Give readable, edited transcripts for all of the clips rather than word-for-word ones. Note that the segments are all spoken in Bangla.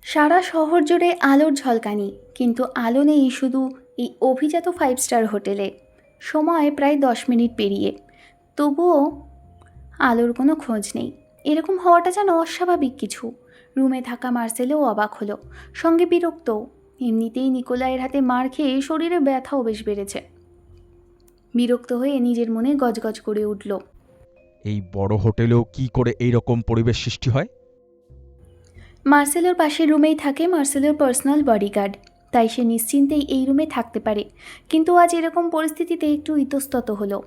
সারা শহর জুড়ে আলোর ঝলকানি, কিন্তু আলো নেই শুধু এই অভিজাত 5 স্টার হোটেলে। সময় প্রায় 10 মিনিট পেরিয়ে, তবুও আলোর কোনো খোঁজ নেই। এরকম হওয়াটা যেন অস্বাভাবিক কিছু। রুমে থাকা মার্সেলও অবাক হলো, সঙ্গে বিরক্ত। এমনিতেই নিকোলাইয়ের হাতে মার খেয়ে শরীরে ব্যথাও বেশ বেড়েছে। বিরক্ত হয়ে নিজের মনে গজগজ করে উঠল। এই বড় হোটেলেও কি করে এই রকম পরিবেশ সৃষ্টি হয়? মার্সেলোর পাশের রুমেই থাকে মার্সেলোর পার্সোনাল বডিগার্ড, তাই সে নিশ্চিন্তেই এই রুমে থাকতে পারে। কিন্তু আজ এরকম পরিস্থিতিতে একটু ইতস্তত হলো।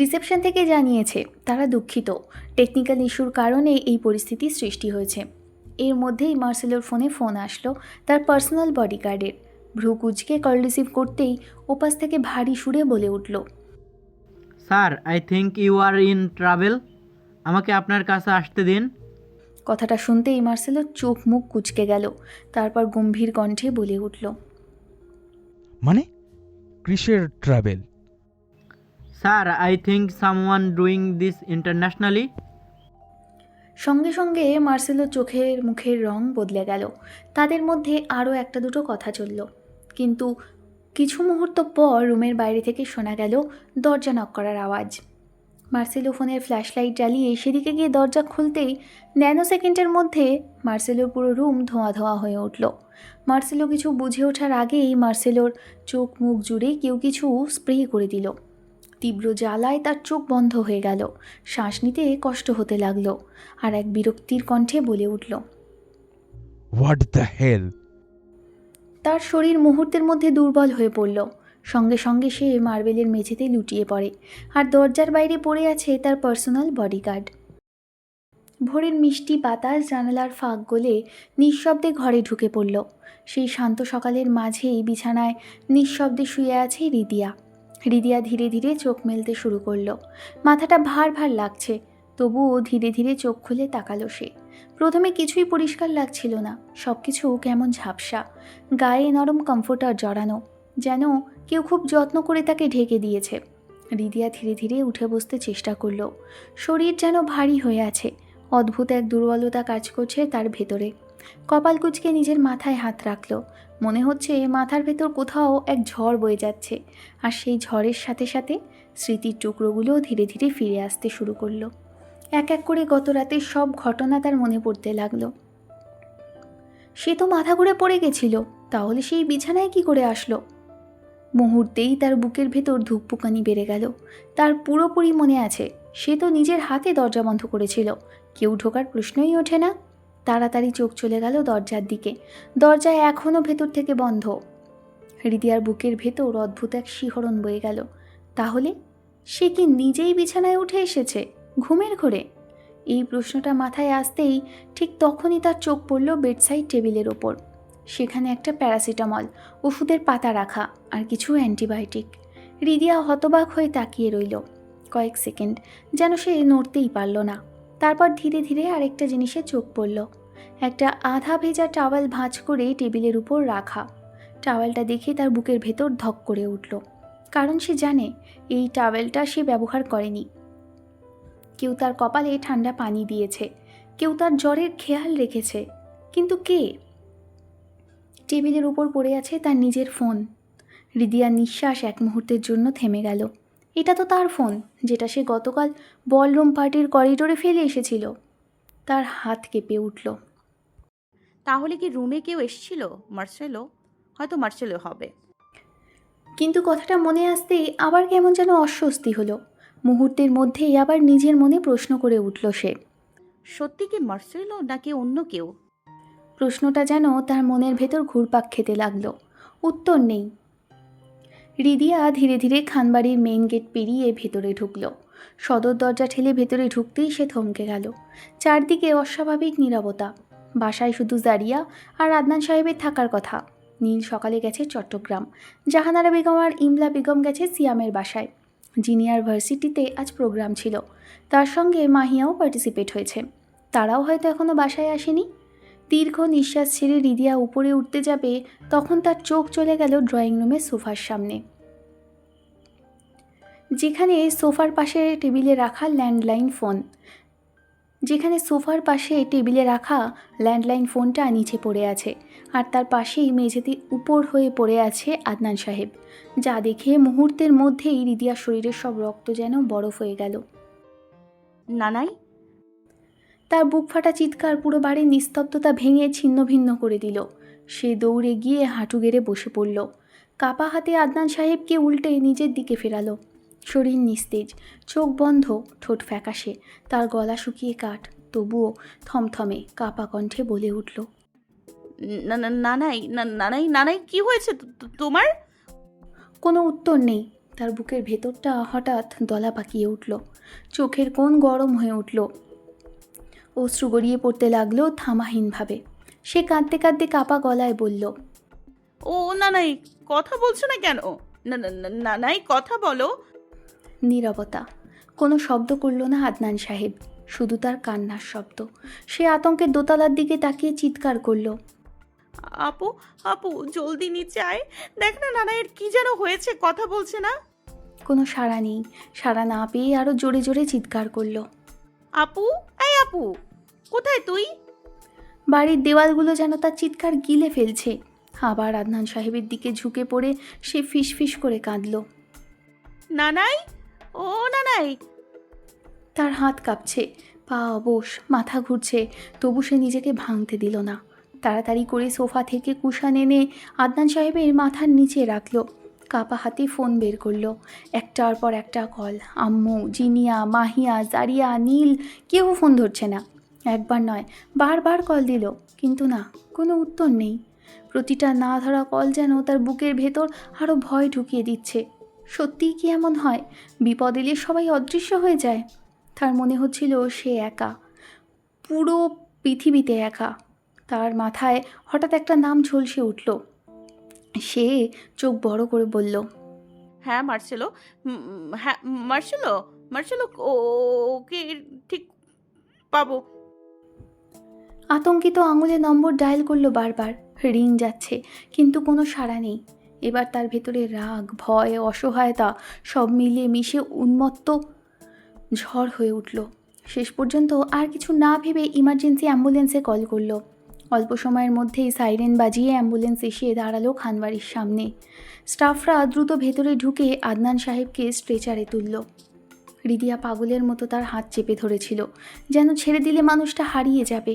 রিসেপশন থেকে জানিয়েছে তারা দুঃখিত, টেকনিক্যাল ইস্যুর কারণে এই পরিস্থিতি সৃষ্টি হয়েছে। এর মধ্যেই মার্সেলোর ফোন আসলো তার পার্সোনাল বডিগার্ডের। ভ্রু কুচকে কল রিসিভ করতেই ওপাশ থেকে ভারী সুরে বলে উঠল, sir, I think you are in travel. আমাকে আপনার কাছে আসতে দিন। কথাটা শুনতেই মার্সেলোর চোখ মুখ কুচকে গেল। তারপর গম্ভীর কণ্ঠে বলে উঠল, মানে কিসের travel? Sir, I think someone doing this internationally. সঙ্গে সঙ্গে মার্সেলোর চোখের মুখের রং বদলে গেল। তাদের মধ্যে আরও একটা দুটো কথা চলল, কিন্তু কিছু মুহূর্ত পর রুমের বাইরে থেকে শোনা গেল দরজা নক করার আওয়াজ। মার্সেলো ফোনের ফ্ল্যাশ লাইট জ্বালিয়ে সেদিকে গিয়ে দরজা খুলতেই ন্যানো সেকেন্ডের মধ্যে মার্সেলোর পুরো রুম ধোঁয়া ধোঁয়া হয়ে উঠল। মার্সেলো কিছু বুঝে ওঠার আগেই মার্সেলোর চোখ মুখ জুড়ে কেউ কিছু স্প্রে করে দিল। তীব্র জ্বালায় তার চোখ বন্ধ হয়ে গেল, শ্বাস নিতে কষ্ট হতে লাগলো। আর এক বিরক্তির কণ্ঠে বলে উঠল, হোয়াট দ্য হেল! তার শরীর মুহূর্তের মধ্যে দুর্বল হয়ে পড়ল। সঙ্গে সঙ্গে সে মার্বেলের মেঝেতে লুটিয়ে পড়ে, আর দরজার বাইরে পড়ে আছে তার পার্সোনাল বডিগার্ড। ভোরের মিষ্টি বাতাস জানালার ফাঁক গলে নিঃশব্দে ঘরে ঢুকে পড়ল। সেই শান্ত সকালের মাঝেই বিছানায় নিঃশব্দে শুয়ে আছে রিদিয়া। রিদিয়া ধীরে ধীরে চোখ মেলতে শুরু করলো। মাথাটা ভার ভার লাগছে, তবুও ধীরে ধীরে চোখ খুলে তাকালো সে। প্রথমে কিছুই পরিষ্কার লাগছিল না, সব কিছু কেমন ঝাপসা। গায়ে নরম কমফোর্টার জড়ানো, যেন কেউ খুব যত্ন করে তাকে ঢেকে দিয়েছে। রিদিয়া ধীরে ধীরে উঠে বসতে চেষ্টা করলো। শরীর যেন ভারী হয়ে আছে, অদ্ভুত এক দুর্বলতা কাজ করছে তার ভেতরে। কপাল কুঁচকে নিজের মাথায় হাত রাখল। মনে হচ্ছে মাথার ভেতর কোথাও এক ঝড় বয়ে যাচ্ছে, আর সেই ঝড়ের সাথে সাথে স্মৃতির টুকরোগুলো ধীরে ধীরে ফিরে আসতে শুরু করলো। এক এক করে গত রাতের সব ঘটনা তার মনে পড়তে লাগলো। সে তো মাথা ঘুরে পড়ে গেছিল, তাহলে সেই বিছানায় কি করে আসলো? মুহূর্তেই তার বুকের ভেতর ধুকপুকানি বেড়ে গেল। তার পুরোপুরি মনে আছে, সে তো নিজের হাতে দরজা বন্ধ করেছিল, কেউ ঢোকার প্রশ্নই ওঠে না। তাড়াতাড়ি চোখ চলে গেল দরজার দিকে। দরজা এখনও ভেতর থেকে বন্ধ। হৃদিয়ার বুকের ভেতর অদ্ভুত এক শিহরণ বয়ে গেল। তাহলে সে কি নিজেই বিছানায় উঠে এসেছে ঘুমের ঘোরে? এই প্রশ্নটা মাথায় আসতেই ঠিক তখনই তার চোখ পড়ল বেডসাইড টেবিলের ওপর। সেখানে একটা প্যারাসিটামল, ওষুধের পাতা রাখা, আর কিছু অ্যান্টিবায়োটিক। হৃদিয়া হতবাক হয়ে তাকিয়ে রইল কয়েক সেকেন্ড, যেন সে নড়তেই পারল না। তারপর ধীরে ধীরে আরেকটা জিনিসে চোখ পড়ল। একটা আধা ভেজা টাওয়াল ভাঁজ করে টেবিলের উপর রাখা। টাওয়ালটা দেখে তার বুকের ভেতর ধক করে উঠল, কারণ সে জানে এই টাওয়েলটা সে ব্যবহার করেনি। কেউ তার কপালে ঠান্ডা পানি দিয়েছে, কেউ তার জ্বরের খেয়াল রেখেছে, কিন্তু কে? টেবিলের উপর পড়ে আছে তার নিজের ফোন। হৃদিয়ার নিঃশ্বাস এক মুহূর্তের জন্য থেমে গেল। এটা তো তার ফোন, যেটা সে গতকাল বলরুম পার্টির করিডোরে ফেলে এসেছিল। তার হাত কেঁপে উঠল। তাহলে কি রুমে কেউ এসেছিল? মার্সেলো? হয়তো মার্সেলো হবে। কিন্তু কথাটা মনে আসতেই আবার কেমন যেন অস্বস্তি হলো। মুহূর্তের মধ্যেই আবার নিজের মনে প্রশ্ন করে উঠল সে। সত্যি কি মার্সেলো নাকি অন্য কেউ? প্রশ্নটা যেন তার মনের ভেতর ঘুরপাক খেতে লাগলো। উত্তর নেই। রিদিয়া ধীরে ধীরে খানবাড়ির মেইন গেট পেরিয়ে ভেতরে ঢুকল। সদর দরজা ঠেলে ভেতরে ঢুকতেই সে থমকে গেল। চারদিকে অস্বাভাবিক নীরবতা। বাসায় শুধু জারিয়া আর আদনান সাহেবের থাকার কথা। নীল সকালে গেছে চট্টগ্রাম, জাহানারা বেগম আর ইমলা বেগম গেছে সিয়ামের বাসায়। জিনিয়ার ভার্সিটিতে আজ প্রোগ্রাম ছিল, তার সঙ্গে মাহিয়াও পার্টিসিপেট হয়েছে। তারাও হয়তো এখনও বাসায় আসেনি। দীর্ঘ নিঃশ্বাস ছেড়ে রিদিয়া উপরে উঠতে যাবে, তখন তার চোখ চলে গেল ড্রয়িং রুমের সোফার সামনে, যেখানে সোফার পাশে টেবিলে রাখা ল্যান্ডলাইন ফোন। যেখানে সোফার পাশে টেবিলে রাখা ল্যান্ডলাইন ফোনটা নিচে পড়ে আছে, আর তার পাশেই মেঝেতে উপর হয়ে পড়ে আছে আদনান সাহেব। যা দেখে মুহূর্তের মধ্যেই রিদিয়ার শরীরের সব রক্ত যেন বরফ হয়ে গেল। নানাই। তার বুক ফাটা চিৎকার পুরো বাড়ির নিস্তব্ধতা ভেঙে ছিন্ন ভিন্ন করে দিল। সে দৌড়ে গিয়ে হাঁটু গেড়ে বসে পড়ল। কাপা হাতে আদনান সাহেবকে উল্টে নিজের দিকে ফেরালো। শরীর নিস্তেজ, চোখ বন্ধ, ঠোঁট ফ্যাকাশে, তার গলা শুকিয়ে কাঠ, তবুও থমথমে কাপা কণ্ঠে বলে উঠল, নানাই, নানাই, নানাই, কি হয়েছে তোমার? কোনো উত্তর নেই। তার বুকের ভেতরটা হঠাৎ দলা পাকিয়ে উঠল, চোখের কোণ গরম হয়ে উঠল, অশ্রু গড়িয়ে পড়তে লাগলো থামাহীনভাবে। সে কাঁদতে কাঁদতে কাপা গলায় বলল, ও নানাই, কথা বলছো না কেন? নানাই, কথা বলো। নীরবতা। কোনো শব্দ করল না আদনান সাহেব, শুধু তার কান্নার শব্দ। সে আতঙ্কের দোতলার দিকে তাকিয়ে চিৎকার করল, আপু, আপু, জলদি নিচে আয়। দেখ না নানাইয়ের কি যেন হয়েছে, কথা বলছে না। কোনো সাড়া নেই। সাড়া না পেয়ে আরও জোরে জোরে চিৎকার করল, আপু, এই আপু, কোথায় তুই? বাড়ির দেওয়ালগুলো যেন তার চিৎকার গিলে ফেলছে। আবার আদনান সাহেবের দিকে ঝুঁকে পড়ে সে ফিসফিস করে কাঁদল। নানাই, ও নানাই। তার হাত কাঁপছে, পা অবশ, মাথা ঘুরছে, তবু সে নিজেকে ভাঙতে দিল না। তাড়াতাড়ি করে সোফা থেকে কুশান এনে আদনান সাহেবের মাথার নিচে রাখল। কাপা হাতে ফোন বের করলো। একটার পর একটা কল। আম্মু, জিনিয়া, মাহিয়া, জারিয়া, নীল, কেউ ফোন ধরছে না। একবার নয়, বারবার কল দিল, কিন্তু না, কোনো উত্তর নেই। প্রতিটা না ধরা কল যেন তার বুকের ভেতর আরও ভয় ঢুকিয়ে দিচ্ছে। সত্যিই কি এমন হয়? বিপদ এলে সবাই অদৃশ্য হয়ে যায়। তার মনে হচ্ছিল সে একা, পুরো পৃথিবীতে একা। তার মাথায় হঠাৎ একটা নাম ঝলসে উঠল। সে চোখ বড় করে বলল, হ্যাঁ মার্সেলো, হ্যাঁ মার্সেলো, মার্সেলো, ওকে ঠিক পাবো। আতঙ্কিত আঙুলে নম্বর ডায়াল করলো বারবার। রিং যাচ্ছে, কিন্তু কোনো সাড়া নেই। এবার তার ভেতরে রাগ, ভয়, অসহায়তা সব মিলিয়ে মিশে উন্মত্ত ঝড় হয়ে উঠল। শেষ পর্যন্ত আর কিছু না ভেবে ইমার্জেন্সি অ্যাম্বুলেন্সে কল করলো। অল্প সময়ের মধ্যেই সাইরেন বাজিয়ে অ্যাম্বুলেন্স এসে দাঁড়ালো খানবাড়ির সামনে। স্টাফরা দ্রুত ভেতরে ঢুকে আদনান সাহেবকে স্ট্রেচারে তুলল। রিদিয়া পাগলের মতো তার হাত চেপে ধরেছিল, যেন ছেড়ে দিলে মানুষটা হারিয়ে যাবে।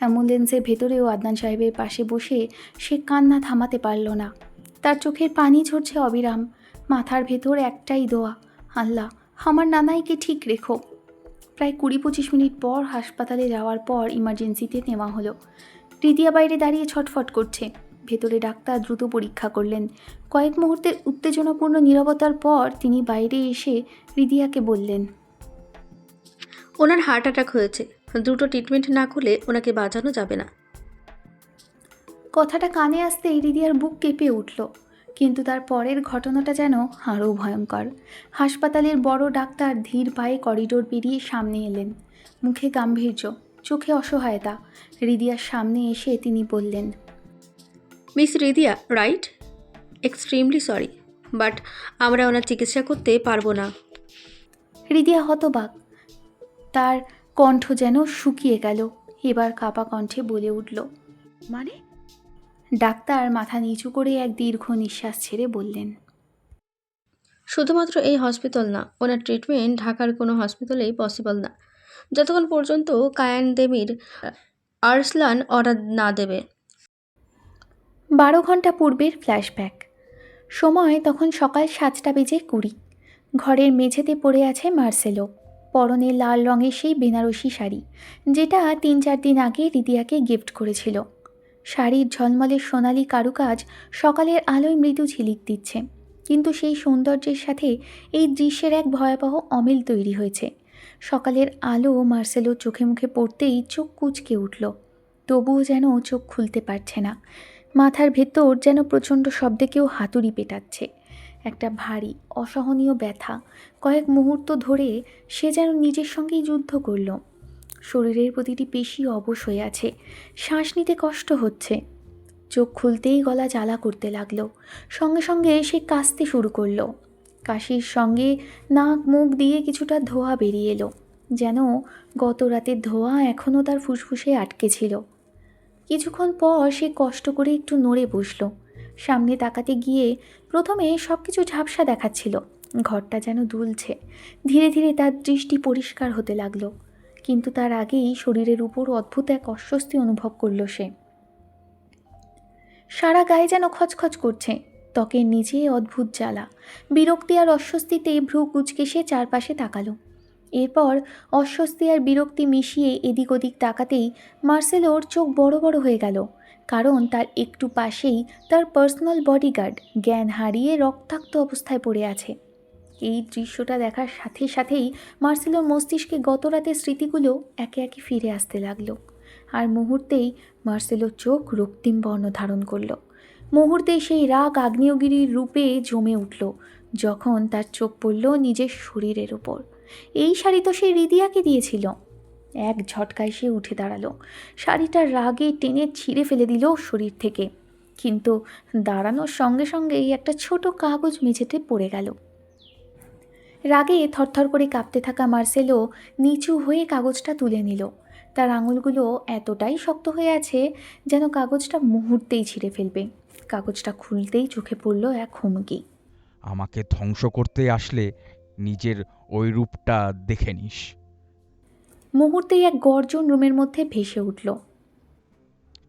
অ্যাম্বুলেন্সের ভেতরেও আদনান সাহেবের পাশে বসে সে কান্না থামাতে পারল না। তার চোখের পানি ঝরছে অবিরাম। মাথার ভেতর একটাই দোয়া, আল্লাহ, আমার নানাইকে ঠিক রেখো। প্রায় 20-25 মিনিট পর হাসপাতালে যাওয়ার পর ইমার্জেন্সিতে নেওয়া হলো। রিদিয়া বাইরে দাঁড়িয়ে ছটফট করছে। ভেতরে ডাক্তার দ্রুত পরীক্ষা করলেন। কয়েক মুহূর্তের উত্তেজনাপূর্ণ নীরবতার পর তিনি বাইরে এসে রিদিয়াকে বললেন, ওনার হার্ট অ্যাটাক হয়েছে, দ্রুত ট্রিটমেন্ট না করলে ওনাকে বাঁচানো যাবে না। কথাটা কানে আসতেই রিদিয়ার বুক কেঁপে উঠল। কিন্তু তার পরের ঘটনাটা যেন আরও ভয়ঙ্কর। হাসপাতালের বড় ডাক্তার ধীর পায়ে করিডোর পেরিয়ে সামনে এলেন। মুখে গাম্ভীর্য, চোখে অসহায়তা। রিদিয়ার সামনে এসে তিনি বললেন, miss Ridiya, right? Extremely sorry, but আমরা ওনার চিকিৎসা করতে পারবো না। রিদিয়া হতবাক, তার কণ্ঠ যেন শুকিয়ে গেল। এবার কাপা কণ্ঠে বলে উঠল, মানে? ডাক্তার মাথা নিচু করে এক দীর্ঘ নিঃশ্বাস ছেড়ে বললেন, শুধুমাত্র এই হসপিটাল না, ওনার ট্রিটমেন্ট ঢাকার কোনো হসপিটালেই পসিবল না, যতক্ষণ পর্যন্ত কায়ান দেবীর আর্সলান অর্ডার না দেবে। 12 ঘন্টা পূর্বের ফ্ল্যাশব্যাক। সময় তখন সকাল 7:20। ঘরের মেঝেতে পড়ে আছে মার্সেলো, পরনে লাল রঙের সেই বেনারসি শাড়ি, যেটা 3-4 দিন আগে রিদিয়াকে গিফট করেছিল। শাড়ির ঝলমলের সোনালি কারুকাজ সকালের আলোয় মৃদু ঝিলিক দিচ্ছে, কিন্তু সেই সৌন্দর্যের সাথে এই দৃশ্যের এক ভয়াবহ অমিল তৈরি হয়েছে। সকালের আলো মার্সেলো চোখে মুখে পড়তেই চোখ কুঁচকে উঠল, তবুও যেন চোখ খুলতে পারছে না। মাথার ভেতর যেন প্রচণ্ড শব্দে কেউ হাতুড়ি পেটাচ্ছে। একটা ভারী অসহনীয় ব্যথা। কয়েক মুহূর্ত ধরে সে যেন নিজের সঙ্গেই যুদ্ধ করল। শরীরের প্রতিটি পেশি অবশ হয়ে আছে, শ্বাস নিতে কষ্ট হচ্ছে। চোখ খুলতেই গলা জ্বালা করতে লাগলো। সঙ্গে সঙ্গে সে কাশতে শুরু করলো। কাশির সঙ্গে নাক মুখ দিয়ে কিছুটা ধোঁয়া বেরিয়ে এলো। যেন গত রাতের ধোঁয়া এখনও তার ফুসফুসে আটকে ছিল। কিছুক্ষণ পর সে কষ্ট করে একটু নড়ে বসল। সামনে তাকাতে গিয়ে প্রথমে সব কিছু ঝাপসা দেখাচ্ছিল, ঘরটা যেন দুলছে। ধীরে ধীরে তার দৃষ্টি পরিষ্কার হতে লাগলো, কিন্তু তার আগেই শরীরের উপর অদ্ভুত এক অস্বস্তি অনুভব করল সে। সারা গায়ে যেন খচখচ করছে, ত্বকের নিচে অদ্ভুত জ্বালা। বিরক্তি আর অস্বস্তিতে ভ্রু কুঁচকে সে চারপাশে তাকালো। এরপর অস্বস্তি আর বিরক্তি মিশিয়ে এদিক ওদিক তাকাতেই মার্সেলোর চোখ বড় বড় হয়ে গেল, কারণ তার একটু পাশেই তার পার্সোনাল বডিগার্ড জ্ঞান হারিয়ে রক্তাক্ত অবস্থায় পড়ে আছে। এই দৃশ্যটা দেখার সাথে সাথেই মার্সেলোর মস্তিষ্কে গত রাতের স্মৃতিগুলো একে একে ফিরে আসতে লাগলো। আর মুহূর্তেই মার্সেলোর চোখ রক্তিম বর্ণ ধারণ করল। মুহূর্তেই সেই রাগ আগ্নেয়গিরির রূপে জমে উঠল যখন তার চোখ পড়ল নিজের শরীরের ওপর। এই শাড়ি তো সে রিদিয়াকে দিয়েছিল। এক ঝটকায় সে উঠে দাঁড়ালো, শাড়িটা রাগে টেনে ছিঁড়ে ফেলে দিল শরীর থেকে। কিন্তু দাঁড়ানোর সঙ্গে সঙ্গেই একটা ছোট কাগজ মেঝেতে পড়ে গেল। রাগে থরথর করে কাঁপতে থাকা মার্সেলো নিচু হয়ে কাগজটা তুলে নিল। তার আঙুলগুলো এতটাই শক্ত হয়ে আছে যেন কাগজটা মুহূর্তেই ছিঁড়ে ফেলবে। কাগজটা খুলতেই চোখে পড়ল এক হুমকি। আমাকে ধ্বংস করতে আসলে নিজের ওই রূপটা দেখে নিস। মুহূর্তেই এক গর্জন রুমের মধ্যে ভেসে উঠল।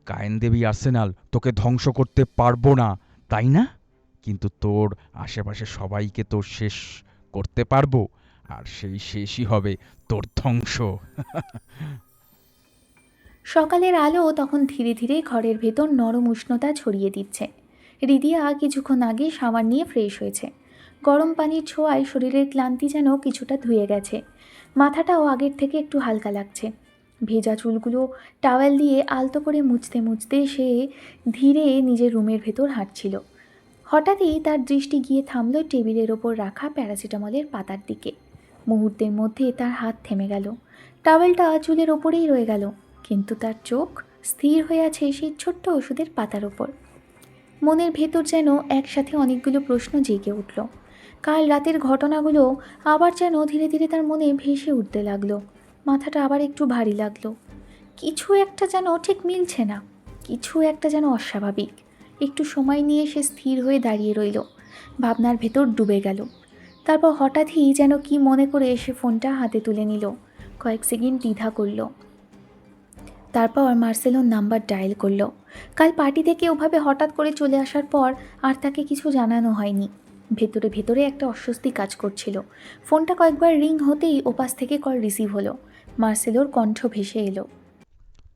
কায়েন দেবী আর্সেনাল, তোকে ধ্বংস করতে পারবো না, তাই না? কিন্তু তোর আশেপাশে সবাইকে তো শেষ করতে পারবো, আর সেই শেষই হবে তোর ধ্বংস। সকালের আলো তখন ধীরে ধীরে ঘরের ভেতর নরম উষ্ণতা ছড়িয়ে দিচ্ছে। রিদিয়া কিছুক্ষণ আগে শাওয়ার নিয়ে ফ্রেশ হয়েছে। গরম পানির ছোঁয়ায় শরীরের ক্লান্তি যেন কিছুটা ধুয়ে গেছে। মাথাটাও আগের থেকে একটু হালকা লাগছে। ভেজা চুলগুলো টাওয়েল দিয়ে আলতো করে মুছতে মুছতে সে ধীরে নিজের রুমের ভেতর হাঁটছিল। হঠাৎই তার দৃষ্টি গিয়ে থামল টেবিলের ওপর রাখা প্যারাসিটামলের পাতার দিকে। মুহূর্তের মধ্যে তার হাত থেমে গেল। টাওয়েলটা চুলের ওপরেই রয়ে গেল, কিন্তু তার চোখ স্থির হয়ে আছে সেই ছোট্ট ওষুধের পাতার ওপর। মনের ভেতর যেন একসাথে অনেকগুলো প্রশ্ন জেগে উঠল। কাল রাতের ঘটনাগুলো আবার যেন ধীরে ধীরে তার মনে ভেসে উঠতে লাগলো। মাথাটা আবার একটু ভারী লাগলো। কিছু একটা যেন ঠিক মিলছে না, কিছু একটা যেন অস্বাভাবিক। একটু সময় নিয়ে সে স্থির হয়ে দাঁড়িয়ে রইল, ভাবনার ভেতর ডুবে গেল। তারপর হঠাৎই যেন কি মনে করে সে ফোনটা হাতে তুলে নিল। কয়েক সেকেন্ড দ্বিধা করল, তারপর মার্সেলোর নাম্বার ডায়াল করল। কাল পার্টি থেকে ওভাবে হঠাৎ করে চলে আসার পর আর তাকে কিছু জানানো হয়নি। ভেতরে ভেতরে একটা অস্বস্তি কাজ করছিল। ফোনটা কয়েকবার রিং হতেই ওপাশ থেকে কল রিসিভ হলো। মার্সেলোর কণ্ঠ ভেসে এলো।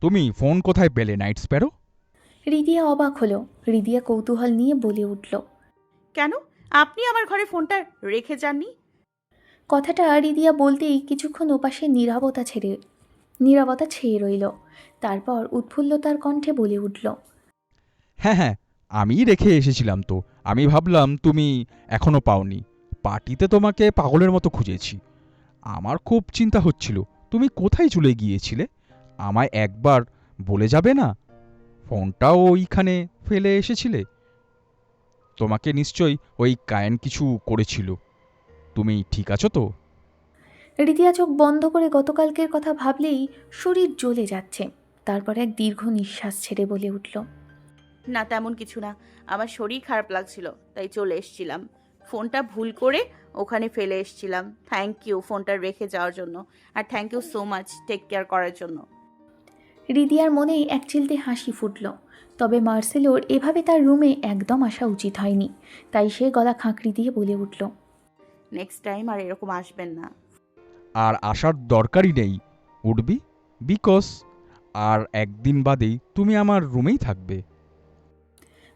তুমি ফোন কোথায় পেলে, নাইট স্প্যারো? রিদিয়া অবাক হলো। রিদিয়া কৌতূহল নিয়ে বলে উঠল, কেন আপনি আমার ঘরে ফোনটা রেখে যাননি? কথাটা রিদিয়া বলতেই কিছুক্ষণ ওপাশে নীরবতা ছেয়ে রইল। তারপর উৎফুল্লতার কণ্ঠে বলে উঠল, হ্যাঁ হ্যাঁ, আমিই রেখে এসেছিলাম তো। আমি ভাবলাম তুমি এখনো পাওনি। পার্টিতে তোমাকে পাগলের মতো খুঁজেছি। আমার খুব চিন্তা হচ্ছিল তুমি কোথায় চলে গিয়েছিলে। আমায় একবার বলে যাবে না? ফোনটাও ওইখানে ফেলে এসেছিলে। তোমাকে নিশ্চয়ই ওই কায়েন কিছু করেছিল। তুমি ঠিক আছো তো? রিদিয়া চোখ বন্ধ করে গতকালকের কথা ভাবলেই শরীর জ্বলে যাচ্ছে। তারপর এক দীর্ঘ নিঃশ্বাস ছেড়ে বলে উঠল, না, তেমন কিছু না। আমার শরীর খারাপ লাগছিল, তাই চলে এসেছিলাম। ফোনটা ভুল করে ওখানে ফেলে এসেছিলাম। থ্যাংক ইউ ফোনটা রেখে যাওয়ার জন্য, আর thank you so much take care করার জন্য। রিদিয়ার মনেই এক চিলতে হাসি ফুটল। তবে মার্সেলোর এভাবে তার রুমে একদম আসা উচিত হয়নি। তাই সে গলা খাঁকড়ি দিয়ে বলে উঠল, নেক্সট টাইম আর এরকম আসবেন না। আর আসার দরকারই নেই, উঠবি, বিকজ আর একদিন বাদেই তুমি আমার রুমেই থাকবে।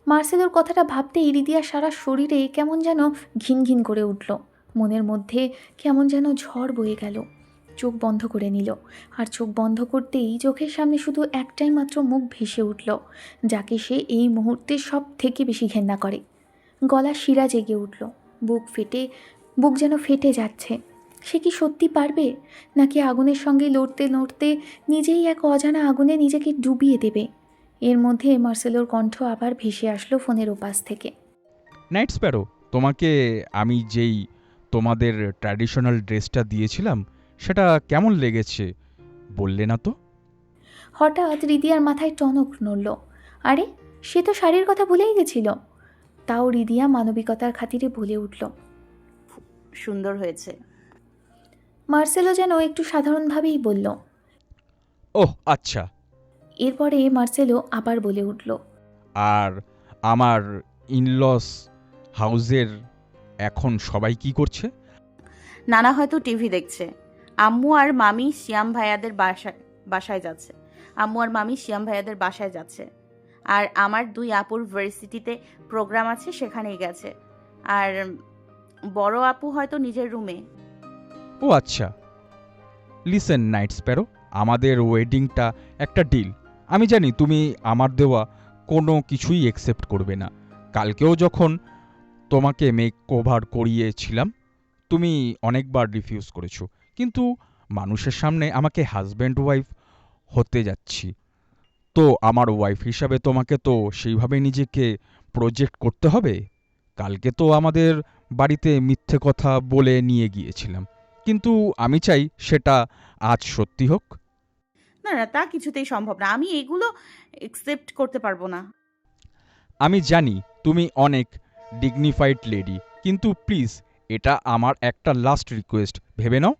মার্সেলোর কথাটা ভাবতেই রিদিয়ার সারা শরীরে কেমন যেন ঘিন ঘিন করে উঠল। মনের মধ্যে কেমন যেন ঝড় বয়ে গেল। চোখ বন্ধ করে নিল, আর চোখ বন্ধ করতেই চোখের সামনে শুধু একটাই মাত্র মুখ ভেসে উঠল, যাকে সে এই মুহূর্তে সব থেকে বেশি ঘেন্না করে। গলা শিরা জেগে উঠল, বুক যেন ফেটে যাচ্ছে। সে কি সত্যি পারবে, নাকি আগুনের সঙ্গে লড়তে লড়তে নিজেই এক অজানা আগুনে নিজেকে ডুবিয়ে দেবে? এর মধ্যে মার্সেলোর কণ্ঠ আবার ভেসে আসলো ফোনের ওপাশ থেকে, নাইট স্প্যারো, তোমাকে আমি যেই তোমাদের ট্র্যাডিশনাল ড্রেসটা দিয়েছিলাম সেটা কেমন লেগেছে বললে না তো? হঠাৎ রিদিয়ার মাথায় টনক নড়ল। আরে, সে তো শাড়ির কথা ভুলেই গেছিল। তাও রিদিয়া মানবিকতার খাতিরে বলে উঠল। সুন্দর হয়েছে। মার্সেলো যেন একটু সাধারণভাবেই বলল। ওহ আচ্ছা। এরপরে মার্সেলো আবার বলে উঠল। আর আমার ইনলস হাউসের এখন সবাই কি করছে? নানা হয়তো টিভি দেখছে। আম্মু আর মামি শিয়াম ভাইয়াদের বাসায় যাচ্ছে। আম্মু আর মামি শিয়াম ভাইয়াদের বাসায় যাচ্ছে। আর আমার 2 আপুর ভার্সিটিতে প্রোগ্রাম আছে, সেখানেই গেছে। আর বড় আপু হয়তো নিজের রুমে। ও আচ্ছা। লিসেন নাইট স্প্যারো, আমাদের ওয়েডিংটা একটা ডিল। আমি জানি তুমি আমার দেওয়া কোনো কিছুই অ্যাকসেপ্ট করবে না। কালকেও যখন তোমাকে মেক ওভার করিয়েছিলাম তুমি অনেকবার রিফিউজ করেছো, কিন্তু মানুষের সামনে আমাকে হাজব্যান্ড ওয়াইফ হতে যাচ্ছি, তো আমার ওয়াইফ হিসাবে তোমাকে তো সেইভাবে নিজেকে প্রজেক্ট করতে হবে। কালকে তো আমাদের বাড়িতে মিথ্যে কথা বলে নিয়ে গিয়েছিলাম, কিন্তু আমি চাই সেটা আজ সত্যি হোক। না না, তা কিছুতেই সম্ভব না। আমি এগুলো একসেপ্ট করতে পারবো না। আমি জানি তুমি অনেক ডিগনিফাইড লেডি, কিন্তু প্লিজ এটা আমার একটা লাস্ট রিকোয়েস্ট ভেবে নাও।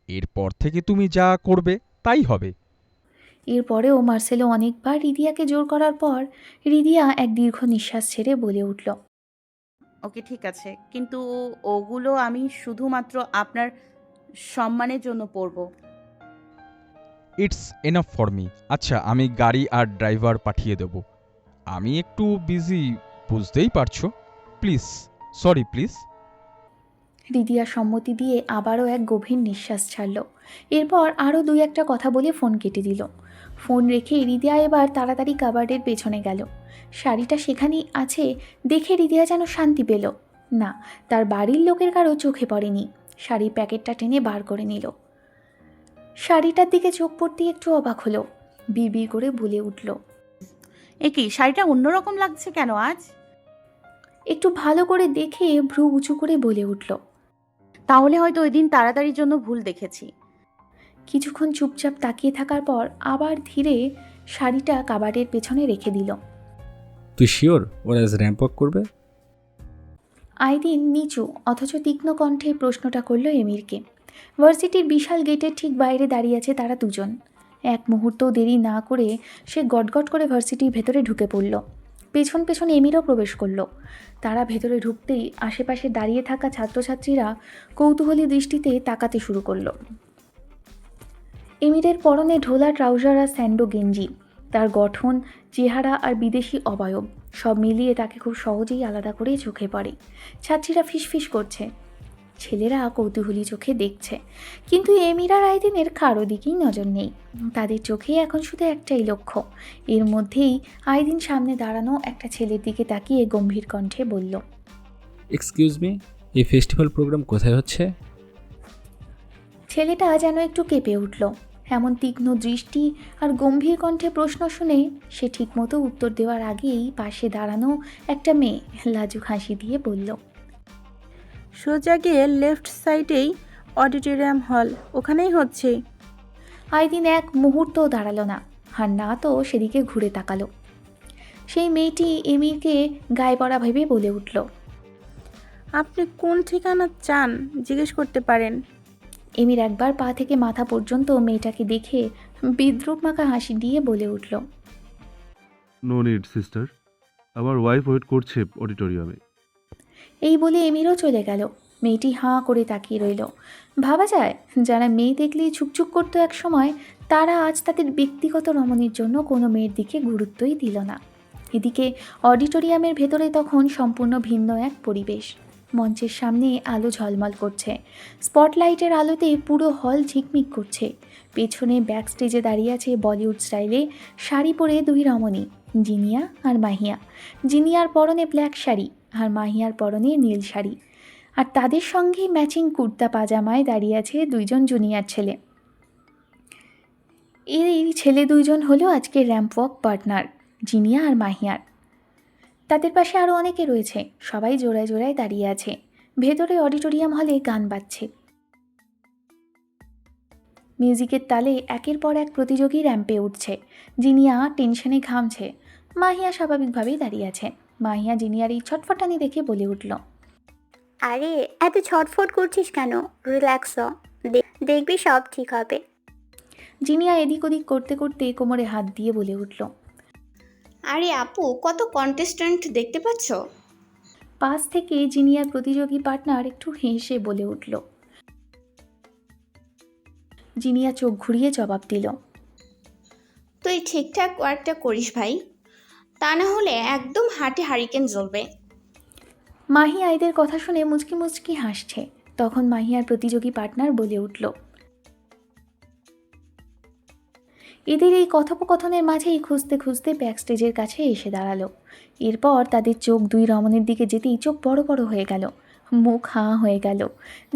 এরপর থেকে তুমি যা করবে তাই হবে। এরপরেও মার্সেলো অনেকবার রিদিয়াকে জোর করার পর রিদিয়া এক দীর্ঘ নিঃশ্বাস ছেড়ে বলে উঠল। ওকে ঠিক আছে, কিন্তু ওগুলো আমি শুধুমাত্র আপনার সম্মানের জন্য পরবো। It's enough for me. আচ্ছা, আমি গাড়ি আর ড্রাইভার পাঠিয়ে দেব। আমি একটু বিজি, বুঝতেই পারছো। Please, sorry please. রিদিয়া সম্মতি দিয়ে আবারও এক গভীর নিঃশ্বাস ছাড়ল। এরপর আরও 2-1টা কথা বলে ফোন কেটে দিল। ফোন রেখে রিদিয়া এবার তাড়াতাড়ি কাবার্ডের পেছনে গেল। শাড়িটা সেখানেই আছে দেখে রিদিয়া যেন শান্তি পেল। না, তার বাড়ির লোকের কারো চোখে পড়েনি। শাড়ির প্যাকেটটা টেনে বার করে নিল। শাড়িটার দিকে চোখ পড়তেই একটু অবাক হলো। বিড়বিড় করে বলে উঠল। এ কি, শাড়িটা অন্যরকম লাগছে কেন আজ? একটু ভালো করে দেখে ভ্রু উঁচু করে বলে উঠল। তাহলে হয়তো ওই দিন তাড়াতাড়ির জন্য ভুল দেখেছি। কিছুক্ষণ চুপচাপ তাকিয়ে থাকার পর আবার ধীরে শাড়িটা কাবার্ডের পেছনে রেখে দিল। তুই শিওর ওরা আজ র্যাম্প ওয়াক করবে? আইদিন নিচু অথচ তীক্ষ্ণ কণ্ঠে প্রশ্নটা করল এমিরকে। ভার্সিটির বিশাল গেটের ঠিক বাইরে দাঁড়িয়ে আছে তারা দুজন। এক মুহূর্তও দেরি না করে সে গটগট করে ভার্সিটির ভেতরে ঢুকে পড়ল। পেছন পেছন এমিরও প্রবেশ করল। তারা ভেতরে ঢুকতেই আশেপাশে দাঁড়িয়ে থাকা ছাত্রছাত্রীরা কৌতূহলী দৃষ্টিতে তাকাতে শুরু করলো। এমিরের পরনে ঢোলা ট্রাউজার আর স্যান্ডো গেঞ্জি। তার গঠন, চেহারা আর বিদেশি অবয়ব সব মিলিয়ে তাকে খুব সহজেই আলাদা করে চোখে পড়ে। ছাত্রীরা ফিসফিস করছে, ছেলেরা কৌতূহলী চোখে দেখছে, কিন্তু এমির আর আইদিনের কারো দিকেই নজর নেই। তাদের চোখে এখন শুধু একটাই লক্ষ্য। এর মধ্যেই আইদিন সামনে দাঁড়ানো একটা ছেলের দিকে তাকিয়ে গম্ভীর কণ্ঠে বলল। এক্সকিউজ মি, এই ফেস্টিভ্যাল প্রোগ্রাম কোথায় হচ্ছে? ছেলেটা যেন একটু কেঁপে উঠল। এমন তীক্ষ্ণ দৃষ্টি আর গম্ভীর কণ্ঠে প্রশ্ন শুনে সে ঠিকমতো উত্তর দেওয়ার আগেই পাশে দাঁড়ানো একটা মেয়ে লাজুক হাসি দিয়ে বলল। সোজা গিয়ে লেফট সাইডেই অডিটোরিয়াম হল, ওখানেই হচ্ছে। আইদিন এক মুহূর্তও দাঁড়ালো না, আর না তো সেদিকে ঘুরে তাকালো। সেই মেয়েটি এমিরকে গায়ে পড়া ভেবে বলে উঠল। আপনি কোন ঠিকানা চান জিজ্ঞেস করতে পারেন। এমির একবার পা থেকে মাথা পর্যন্ত মেয়েটাকে দেখে বিদ্রুপ মাখা হাসি দিয়ে বলে উঠল। নো নিড সিস্টার, আমার ওয়াইফ ওয়েট করছে অডিটোরিয়ামে। এই বলে এমিরও চলে গেল। মেয়েটি হাঁ করে তাকিয়ে রইল। ভাবা যায়, যারা মেয়ে দেখলেই ছুকছুক করতো এক সময়, তারা আজ তাদের ব্যক্তিগত রমণীর জন্য কোনো মেয়ের দিকে গুরুত্বই দিল না। এদিকে অডিটোরিয়ামের ভেতরে তখন সম্পূর্ণ ভিন্ন এক পরিবেশ। মঞ্চের সামনে আলো ঝলমল করছে, স্পটলাইটের আলোতে পুরো হল ঝিকমিক করছে। পেছনে ব্যাক স্টেজে দাঁড়িয়ে আছে বলিউড স্টাইলে শাড়ি পরে 2 রমণী, জিনিয়া আর মাহিয়া। জিনিয়ার পরনে ব্ল্যাক শাড়ি আর মাহিয়ার পরনে নীল শাড়ি, আর তাদের সঙ্গে ম্যাচিং কুর্তা পাজামায় দাঁড়িয়ে আছে 2জন জুনিয়র ছেলে। এই ছেলে 2জন হলো আজকে র্যাম্প ওয়াক পার্টনার, জিনিয়া আর মাহিয়ার। তাদের পাশে আরও অনেকে রয়েছে, সবাই জোড়ায় জোড়ায় দাঁড়িয়ে আছে। ভেতরে অডিটোরিয়াম হলে গান বাজছে। মিউজিকের তালে একের পর এক প্রতিযোগী র্যাম্পে উঠছে। জিনিয়া টেনশনে ঘামছে। মাহিয়া স্বাভাবিকভাবেই দাঁড়িয়ে আছে। মাহিয়া জিনিয়ার এই ছটফটানি দেখে বলে উঠল, আরে এত ছটফট করছিস কেন? রিল্যাক্স হ, দেখবি সব ঠিক হবে। জিনিয়া এদিক ওদিক করতে করতে কোমরে হাত দিয়ে বলে উঠল। আরে আপু, কত কন্টেস্ট্যান্ট দেখতে পাচ্ছ? পাশ থেকে জিনিয়ার প্রতিযোগী পার্টনার একটু হেসে বলে উঠল। জিনিয়া চোখ ঘুরিয়ে জবাব দিল, তুই ঠিকঠাক ওয়ার্কটা করিস ভাই, তা না হলে একদম হাটে হারিকেন জ্বলবে। মাহিয়া এদের কথা শুনে মুচকি মুচকি হাসছে। তখন মাহিয়ার প্রতিযোগী পার্টনার বলে উঠল। এদের এই কথোপকথনের মাঝেই খুঁজতে খুঁজতে ব্যাকস্টেজের কাছে এসে দাঁড়ালো। এরপর তাদের চোখ দুই রমণীর দিকে যেতেই চোখ বড় বড় হয়ে গেল, মুখ হাঁ হয়ে গেল,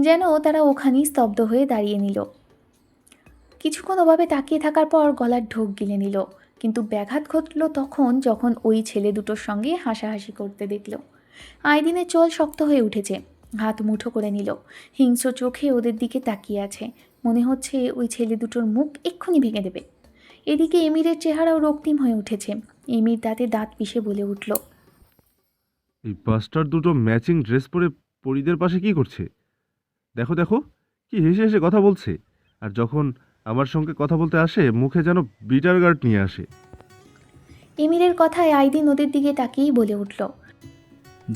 যেন তারা ওখানেই স্তব্ধ হয়ে দাঁড়িয়ে নিল। কিছুক্ষণ ওভাবে তাকিয়ে থাকার পর গলার ঢোক গিলে নিল, কিন্তু ব্যাঘাত ঘটল তখন যখন ওই ছেলে দুটোর সঙ্গে হাসাহাসি করতে দেখল। আইদিনের চোল শক্ত হয়ে উঠেছে, হাত মুঠো করে নিল, হিংস্র চোখে ওদের দিকে তাকিয়ে আছে। মনে হচ্ছে ওই ছেলে দুটোর মুখ এক্ষুনি ভেঙে দেবে। এদিকে এমিরের চেহারাও রক্তিম হয়ে উঠেছে। এমির দাঁতে দাঁত পিষে বলে উঠল, এই বাস্টার দুটো ম্যাচিং ড্রেস পরে পরিদের পাশে কি করছে? দেখো দেখো, কি হেসে হেসে কথা বলছে। আর যখন আমার সঙ্গে কথা বলতে আসে মুখে যেন বিটার গার্ড নিয়ে আসে। এমিরের কথায় আইদিন ওদের দিকে তাকিয়েই বলে উঠল,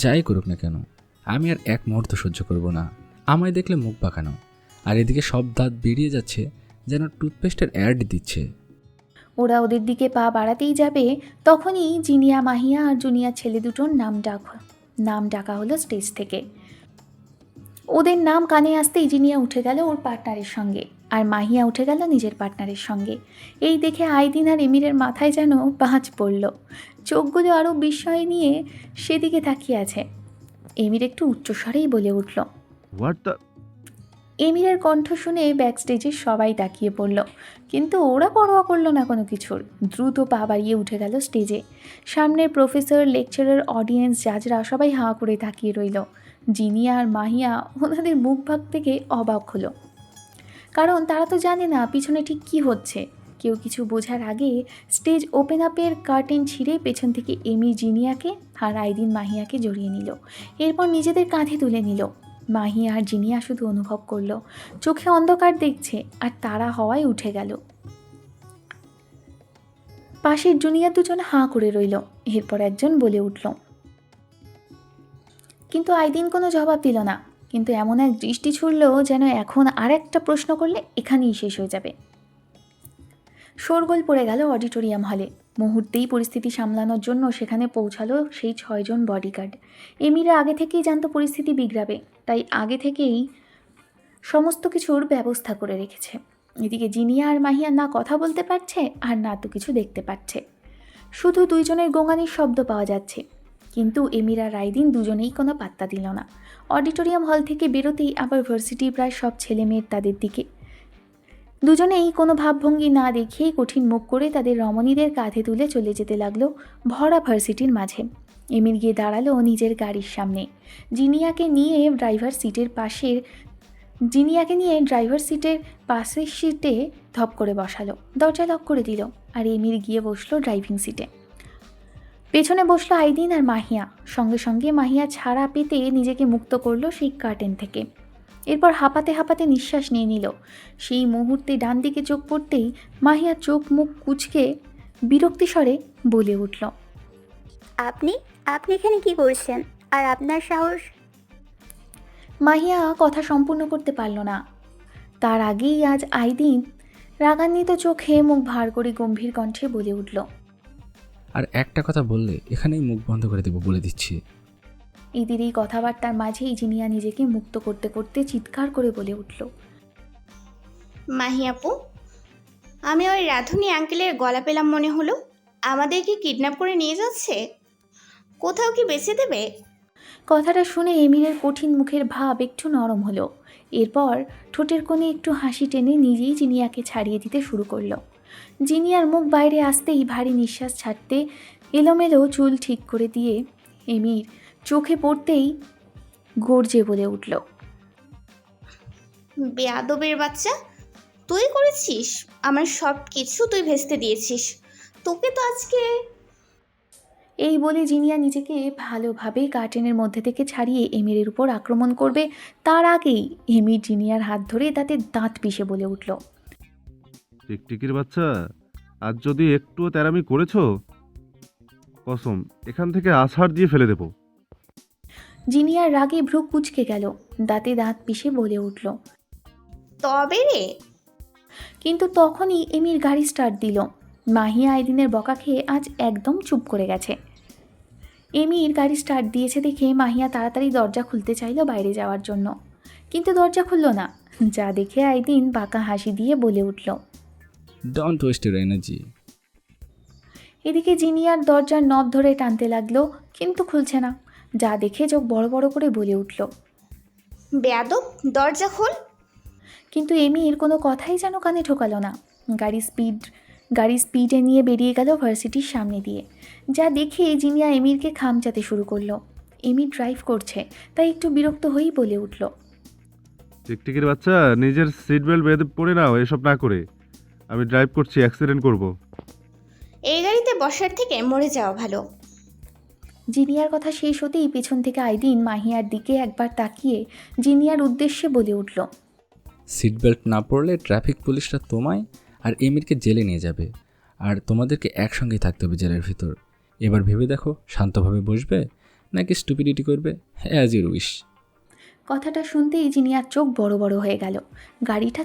যাই করুক না কেন, আমি আর এক মুহূর্ত সহ্য করব না। আমায় দেখলে মুখ বাঁকানো, আর এদিকে সব দাঁত বেরিয়ে যাচ্ছে যেন টুথপেস্টের অ্যাড দিচ্ছে। ওরা ওদের দিকে পা বাড়াতেই যাবে, তখনই জিনিয়া, মাহিয়া আর জুনিয়া ছেলে দুটোর নাম ডাকা হলো স্টেজ থেকে। ওদের নাম কানে আসতেই জিনিয়া উঠে গেল ওর পার্টনারের সঙ্গে, আর মাহিয়া উঠে গেল নিজের পার্টনারের সঙ্গে। এই দেখে আইদিন আর এমিরের মাথায় যেন পাঁচ পড়ল। চোখগুলো আরও বিস্ময় নিয়ে সেদিকে তাকিয়ে আছে। এমির একটু উচ্চস্বরেই বলে উঠল। What the? এমিরের কণ্ঠ শুনে ব্যাকস্টেজে সবাই তাকিয়ে পড়ল, কিন্তু ওরা পরোয়া করলো না কোনো কিছুর। দ্রুত পা বাড়িয়ে উঠে গেল স্টেজে। সামনের প্রফেসর, লেকচারার, অডিয়েন্স, জাজরা সবাই হাঁ করে তাকিয়ে রইল। জিনিয়া আর মাহিয়া ওনাদের মুখভাগ থেকে অবাক হলো, কারণ তারা তো জানে না পিছনে ঠিক কী হচ্ছে। কেউ কিছু বোঝার আগে স্টেজ ওপেন আপের কার্টেন ছিঁড়ে পেছন থেকে এমি জিনিয়াকে আর আইদিন মাহিয়াকে জড়িয়ে নিল। এরপর নিজেদের কাঁধে তুলে নিল। মাহিয়া আর জিনিয়া শুধু অনুভব করলো চোখে অন্ধকার দেখছে, আর তারা হওয়ায় উঠে গেল। পাশের জুনিয়র দুজন হাঁ করে রইল। এরপর একজন বলে উঠল, কিন্তু আইদিন কোনো জবাব দিল না, কিন্তু এমন এক দৃষ্টি ছুড়ল যেন এখন আর একটা প্রশ্ন করলে এখানেই শেষ হয়ে যাবে। শোরগোল পড়ে গেল অডিটোরিয়াম হলে। মুহূর্তেই পরিস্থিতি সামলানোর জন্য সেখানে পৌঁছালো সেই 6 জন বডিগার্ড। এমিরা আগে থেকেই জানতো পরিস্থিতি বিগড়াবে, তাই আগে থেকেই সমস্ত কিছুর ব্যবস্থা করে রেখেছে। এদিকে জিনিয়া আর মাহিয়া না কথা বলতে পারছে আর না তো কিছু দেখতে পাচ্ছে, শুধু দুইজনের গোঙানির শব্দ পাওয়া যাচ্ছে। কিন্তু এমিরা আর আইদিন দুজনেই কোনো পাত্তা দিল না। অডিটোরিয়াম হল থেকে বেরোতেই আবার ভার্সিটির প্রায় সব ছেলে মেয়ের তাদের দিকে। দুজনেই কোনো ভাবভঙ্গি না দেখিয়েই কঠিন মুখ করে তাদের রমণীদের কাঁধে তুলে চলে যেতে লাগলো ভরা ভার্সিটির মাঝে। এমির গিয়ে দাঁড়ালো নিজের গাড়ির সামনে। জিনিয়াকে নিয়ে ড্রাইভার সিটের পাশের সিটে ধপ করে বসালো, দরজা লক করে দিল, আর এমির গিয়ে বসলো ড্রাইভিং সিটে। পেছনে বসলো আইদিন আর মাহিয়া। সঙ্গে সঙ্গে মাহিয়া ছাড়া পেতে নিজেকে মুক্ত করলো সেই কার্টেন থেকে। এরপর হাঁপাতে হাঁপাতে নিঃশ্বাস নিয়ে নিল। সেই মুহূর্তে ডান দিকে চোখ পড়তেই মাহিয়া চোখ মুখ কুঁচকে বিরক্তি স্বরে বলে উঠল, আপনি এখানে কি করছেন? আর আপনার সাহস? মাহিয়া কথা সম্পূর্ণ করতে পারল না। তার আগেই আজ আইদিন রাগান্বিত চোখে মুখ ভার করে গম্ভীর কণ্ঠে বলে উঠল, আর একটা কথা বললে এখানেই মুখ বন্ধ করে দেবো, বলে দিচ্ছি। এদের এই কথাবার্তার মাঝেই জিনিয়া নিজেকে মুক্ত করতে করতে চিৎকার করে বলে উঠল, মাহি আপু, আমি ওই রাধুনি আঙ্কেলের গলা পেলাম মনে হলো। আমাদের কি কিডন্যাপ করে নিয়ে যাচ্ছে? কোথাও কি বেঁচে দেবে? কথাটা শুনে এমিরের কঠিন মুখের ভাব একটু নরম হলো। এরপর ঠোঁটের কোণে একটু হাসি টেনে নিজেই জিনিয়াকে ছাড়িয়ে দিতে শুরু করলো। জিনিয়ার মুখ বাইরে আসতেই ভারী নিঃশ্বাস ছাড়তে এলোমেলো চুল ঠিক করে দিয়ে এমির চোখে পড়তেই গর্জে বলে উঠল, বেয়াদবের বাচ্চা, তুই করেছিস? আমার সব কিছু তুই ভেস্তে দিয়েছিস। তোকে তো আজকে। এই বলে জিনিয়া নিজেকে ভালোভাবে কার্টেনের মধ্যে থেকে ছাড়িয়ে এমিরের উপর আক্রমণ করবে তার আগেই এমির জিনিয়ার হাত ধরে তাতে দাঁত পিষে বলে উঠল, টিকটিকির বাচ্চা, আজ যদি একটুও তেরামি করেছো, কসম এখান থেকে আছাড় দিয়ে ফেলে দেবো। জিনিয়ার রাগে ভ্রু কুঁচকে গেল, দাঁতে দাঁত পিষে বলে উঠল। তবে রে, কিন্তু তখনই এমির গাড়ি স্টার্ট দিল। মাহিয়া আইদিনের বকা খেয়ে আজ একদম চুপ করে গেছে। এমির গাড়ি স্টার্ট দিয়েছে দেখে মাহিয়া তাড়াতাড়ি দরজা খুলতে চাইল বাইরে যাওয়ার জন্য, কিন্তু দরজা খুলল না। যা দেখে আইদিন বাঁকা হাসি দিয়ে বলে উঠল। Don't waste your energy. এদিকে জিনিয়ার দরজার নব ধরে টানতে লাগলো, কিন্তু খুলছে না। যা দেখে চোখ বড় বড় করে বলে উঠল। বেয়াদব, দরজা খোল। কিন্তু এমির কোনো কথাই যেন কানে ঠোকালো না। গাড়ি স্পিডে নিয়ে বেরিয়ে গেল ভার্সিটির সামনে দিয়ে। যা দেখে জিনিয়া এমিরকে খামচাতে শুরু করলো। এমির ড্রাইভ করছে, তাই একটু বিরক্ত হয়েই বলে উঠল। টিকটিকির বাচ্চা, নিজের সিট বেল্ট বেঁধে পড়ে নাও, এসব না করে। আমি ড্রাইভ করছি, অ্যাক্সিডেন্ট করব। এই গাড়িতে বসার থেকে মরে যাওয়া ভালো। জিনিয়ার কথা শেষ হতেই পেছন থেকে আইদিন মাহিয়ার দিকে একবার তাকিয়ে জিনিয়ার উদ্দেশ্যে বলে উঠল। সিট বেল্ট না পড়লে ট্রাফিক পুলিশরা তোমায় আর এমিরকে জেলে নিয়ে যাবে, আর তোমাদেরকে একসঙ্গেই থাকতে হবে জেলের ভিতর। এবার ভেবে দেখো, শান্তভাবে বসবে নাকি স্টুপিডিটি করবে, অ্যাজ ইউর উইশ। কথাটা শুনতেই জিনিয়ার চোখ বড় বড় হয়ে গেল। গাড়িটা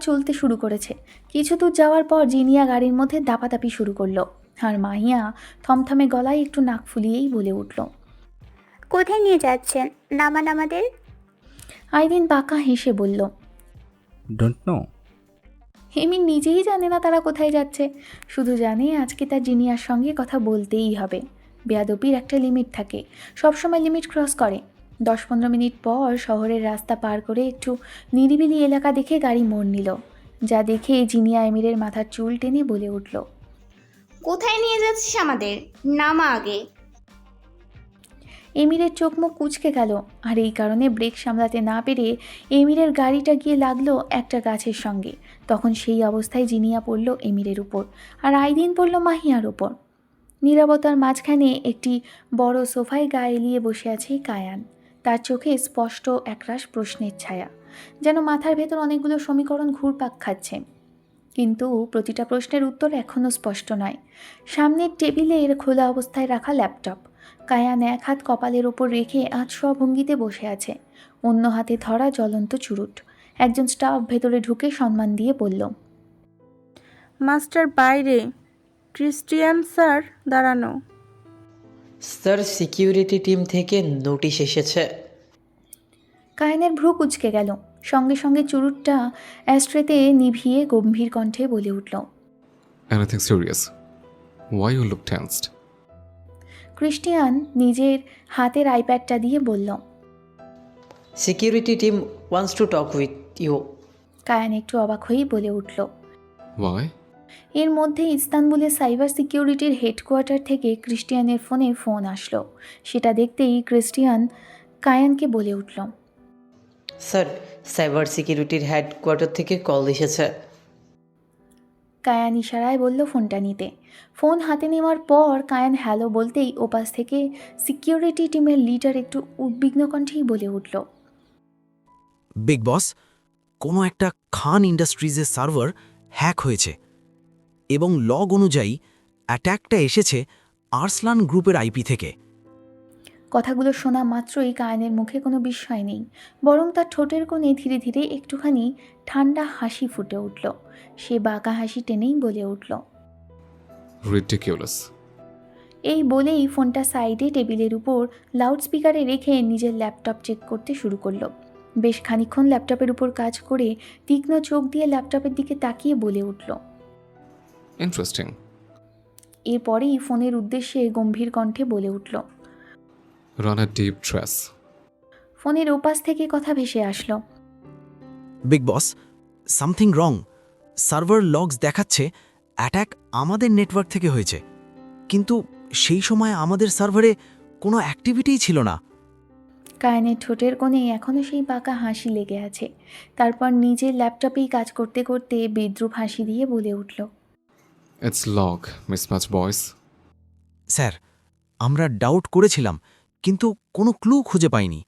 চলতে শুরু করেছে। কিছু দূর যাওয়ার পর জিনিয়া গাড়ির মধ্যে দাপাদাপি শুরু করলো, আর মাহিয়া থমথমে গলায় একটু নাক ফুলিয়েই বলে উঠল। কোথায় নিয়ে যাচ্ছেন? নামান আমাদের। আইদিন বাঁকা হেসে বলল। Don't know. এমির নিজেই জানে না তারা কোথায় যাচ্ছে, শুধু জানে আজকে তার জিনিয়ার সঙ্গে কথা বলতেই হবে। বেয়াদবির একটা লিমিট থাকে, সবসময় লিমিট ক্রস করে। 10-15 মিনিট পর শহরের রাস্তা পার করে একটু নিরিবিলি এলাকা দেখে গাড়ি মোড় নিল। যা দেখে জিনিয়া এমিরের মাথার চুল টেনে বলে উঠল। কোথায় নিয়ে যাচ্ছিস আমাদের? নামা আগে। এমিরের চোখ মুখ কুঁচকে গেল, আর এই কারণে ব্রেক সামলাতে না পেরে এমিরের গাড়িটা গিয়ে লাগলো একটা গাছের সঙ্গে। তখন সেই অবস্থায় জিনিয়া পড়ল এমিরের উপর, আর আইদিন পড়ল মাহিয়ার ওপর। নীরবতার মাঝখানে একটি বড় সোফায় গা এলিয়ে বসে আছে কায়ান। তার চোখে স্পষ্ট একরাশ প্রশ্নের ছায়া, যেন মাথার ভেতর অনেকগুলো সমীকরণ ঘুরপাক খাচ্ছে। কিন্তু প্রতিটা প্রশ্নের উত্তর এখনও স্পষ্ট নয়। সামনের টেবিলের খোলা অবস্থায় রাখা ল্যাপটপ। কায়ান এক হাত কপালের ওপর রেখে আজ স্বভঙ্গিতে বসে আছে, অন্য হাতে ধরা জ্বলন্ত চুরুট। একজন স্টাফ ভেতরে ঢুকে সম্মান দিয়ে বলল। মাস্টার বাইরে, ক্রিস্টিয়ান স্যার দাঁড়ানো। স্যার, সিকিউরিটি টিম থেকে নোটিশ এসেছে। কায়ানের ভ্রু কুঁচকে গেল, সঙ্গে সঙ্গে চুরুটটা অ্যাস্ট্রেতে নিভিয়ে গম্ভীর কণ্ঠে বলে উঠল। Anything serious? Why you look tensed? Christian নিজের হাতের আইপ্যাডটা দিয়ে বলল। Security team wants to talk with you. Kayan একটু অবাক হয়েই বলে উঠল। Why? এর মধ্যে ইস্তানবুলের সাইবার সিকিউরিটির হেডকোয়ার্টার থেকে ক্রিস্টিয়ানের ফোনে ফোন আসলো। সেটা দেখতেই ক্রিস্টিয়ান কায়ানকে বলে উঠল। স্যার, সাইবার সিকিউরিটির হেডকোয়ার্টার থেকে কল এসেছে। কায়ান ইশারায় বলল ফোনটা নিতে। ফোন হাতে নেওয়ার পর কায়ান হ্যালো বলতেই ওপাশ থেকে সিকিউরিটি টিমের লিডার একটু উদ্বিগ্ন কণ্ঠেই বলে উঠল। বিগ বস, কোনো একটা খান ইন্ডাস্ট্রিজের সার্ভার হ্যাক হয়েছে এবং লগ অনুযায়ী অ্যাট্যাকটা এসেছে আর্সলান গ্রুপের আইপি থেকে। কথাগুলো শোনা মাত্রই কায়ানের মুখে কোনো বিস্ময় নেই, বরং তার ঠোঁটের কোণে ধীরে ধীরে একটুখানি ঠান্ডা হাসি ফুটে উঠল। সে বাঁকা হাসি টেনেই বলে উঠল। Ridiculous. এই বলেই ফোনটা সাইডে টেবিলের উপর লাউডস্পিকারে রেখে নিজের ল্যাপটপ চেক করতে শুরু করলো। বেশ খানিকক্ষণ ল্যাপটপের উপর কাজ করে তীক্ষ্ণ চোখ দিয়ে ল্যাপটপের দিকে তাকিয়ে বলে উঠল। Interesting. এরপরেই ফোনের উদ্দেশ্যে গম্ভীর কণ্ঠে বলে উঠল। Run a deep trace. ফোনের ওপাশ থেকে কথা ভেসে আসলো। বিগ বস, সামথিং রং। সার্ভার লগস দেখাচ্ছে অ্যাট্যাক আমাদের নেটওয়ার্ক থেকে হয়েছে, কিন্তু সেই সময় আমাদের সার্ভারে কোনো অ্যাক্টিভিটিই ছিল না। কায়ানের ঠোঁটের কোণে এখনও সেই পাকা হাসি লেগে আছে। তারপর নিজের ল্যাপটপেই কাজ করতে করতে বিদ্রূপ হাসি দিয়ে বলে উঠল, ইটস লগ মিসম্যাচ বয়েস। স্যার, আমরা ডাউট করেছিলাম, কিন্তু কোনো ক্লু খুঁজে পাইনি।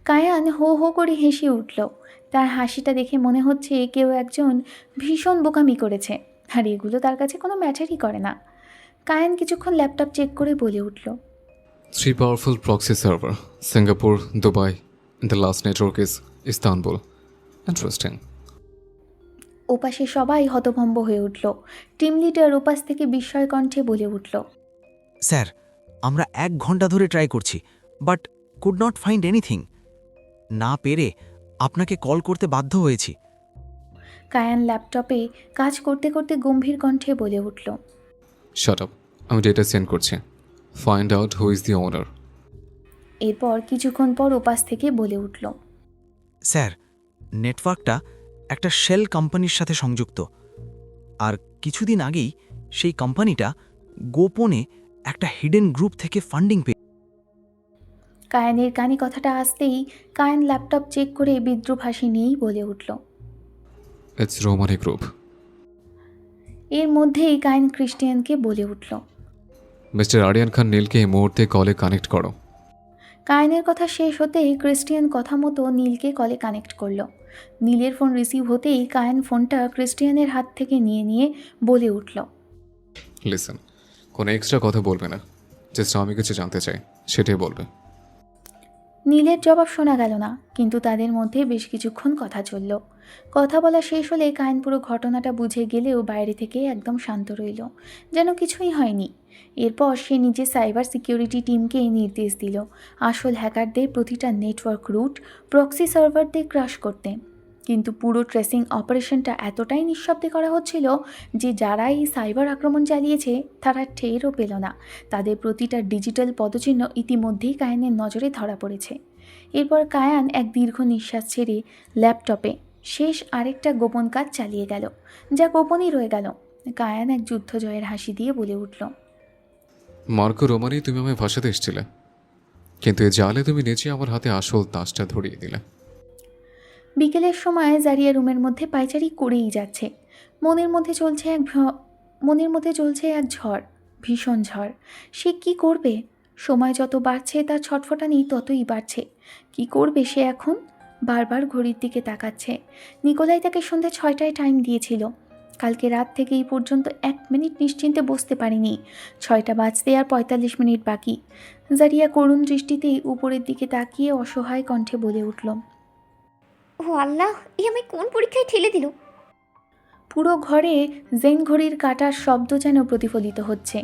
কায়ান হো হো করে হেসে উঠল। তার হাসিটা দেখে মনে হচ্ছে কেউ একজন ভীষণ বোকামি করেছে, আর এগুলো তার কাছে কোনো ম্যাটারই করে না। কায়ান কিছুক্ষণ ল্যাপটপ চেক করে বলে উঠল, 3 powerful proxy server, Singapore, Dubai, and the last network is Istanbul. Interesting. ওপাশে সবাই হতভম্ব হয়ে উঠল। টিম লিডার ওপাশ থেকে বিস্ময় কণ্ঠে বলে উঠল, স্যার, আমরা 1 ঘন্টা ধরে ট্রাই করছি, but could not find anything. না পেরে আপনাকে কল করতে বাধ্য হয়েছি। কায়ান ল্যাপটপে কাজ করতে করতে গম্ভীর কণ্ঠে বলে উঠল, Shut up. আমি ডেটা সেন্ড করছি। Find out who is the owner. এরপর কিছুক্ষণ পর ওপাশ থেকে বলে উঠল, স্যার, নেটওয়ার্কটা একটা শেল কোম্পানির সাথে সংযুক্ত, আর কিছুদিন আগেই সেই কোম্পানিটা গোপনে একটা হিডেন গ্রুপ থেকে ফান্ডিং পেয়ে। কায়ানের কানে কথাটা আসতেই কায়ান ল্যাপটপ চেক করে বিদ্রূপ হাসি নিয়েই বলে উঠল। It's Romani Group. এর মধ্যেই কায়ান ক্রিস্টিয়ানকে বলে উঠল। মিস্টার আরিয়ান খান নীলকে এই মুহূর্তে কলে কানেক্ট করো। কায়ানের কথা শেষ হতেই ক্রিস্টিয়ান কথা মতো নীলকে কলে কানেক্ট করল। নীলের ফোন রিসিভ হতেই কায়ান ফোনটা ক্রিস্টিয়ানের হাত থেকে নিয়ে বলে উঠল, লিসেন, কোনো এক্সট্রা কথা বলবে না, জাস্ট আমি কিছু জানতে চাই সেটাই বলবে। নীলের জবাব শোনা গেল না, কিন্তু তাদের মধ্যে বেশ কিছুক্ষণ কথা চলল। কথা বলা শেষ হলে কায়ান পুরো ঘটনাটা বুঝে গেলেও বাইরে থেকে একদম শান্ত রইল, যেন কিছুই হয়নি। এরপর সে নিজের সাইবার সিকিউরিটি টিমকে নির্দেশ দিল আসল হ্যাকারদের প্রতিটা নেটওয়ার্ক রুট, প্রক্সি সার্ভারদের ক্রাশ করতে। কিন্তু পুরো ট্রেসিং অপারেশনটা এতটাই নিঃশব্দে করা হচ্ছিল যে যারা এই সাইবার আক্রমণ চালিয়েছে তারা টেরও পেল না। তাদের প্রতিটা ডিজিটাল পদচিহ্ন ইতিমধ্যেই কায়ানের নজরে ধরা পড়েছে। এরপর কায়ান এক দীর্ঘ নিঃশ্বাস ছেড়ে ল্যাপটপে শেষ আরেকটা গোপন কাজ চালিয়ে গেল, যা গোপনই রয়ে গেল। কায়ান এক যুদ্ধ জয়ের হাসি দিয়ে বলে উঠল, মার্কো রোমানি, তুমি আমায় ভাসাতে এসেছিলে, কিন্তু এ জালে তুমি নিজে আমার হাতে আসল তাসটা ধরিয়ে দিলে। বিকেলের সময় জারিয়া রুমের মধ্যে পায়চারি করেই যাচ্ছে। মনের মধ্যে চলছে এক ঝড়, ভীষণ ঝড়। সে কি করবে? সময় যত বাড়ছে তার ছটফটানি ততই বাড়ছে। কি করবে সে এখন? বারবার ঘড়ির দিকে তাকাচ্ছে। নিকোলাই তাকে সন্ধ্যা 6টায় টাইম দিয়েছিল। কালকে রাত থেকে এই পর্যন্ত 1 মিনিট নিশ্চিন্তে বসতে পারিনি। 6টা বাজতে আর 45 মিনিট বাকি। জারিয়া করুণ দৃষ্টিতেই উপরের দিকে তাকিয়ে অসহায় কণ্ঠে বলে উঠল, ও আল্লাহ, এ আমি কোন পরীক্ষায় ঠেলে দিল? পুরো ঘরে জেন ঘড়ির কাঁটার শব্দ যেন প্রতিফলিত হচ্ছে।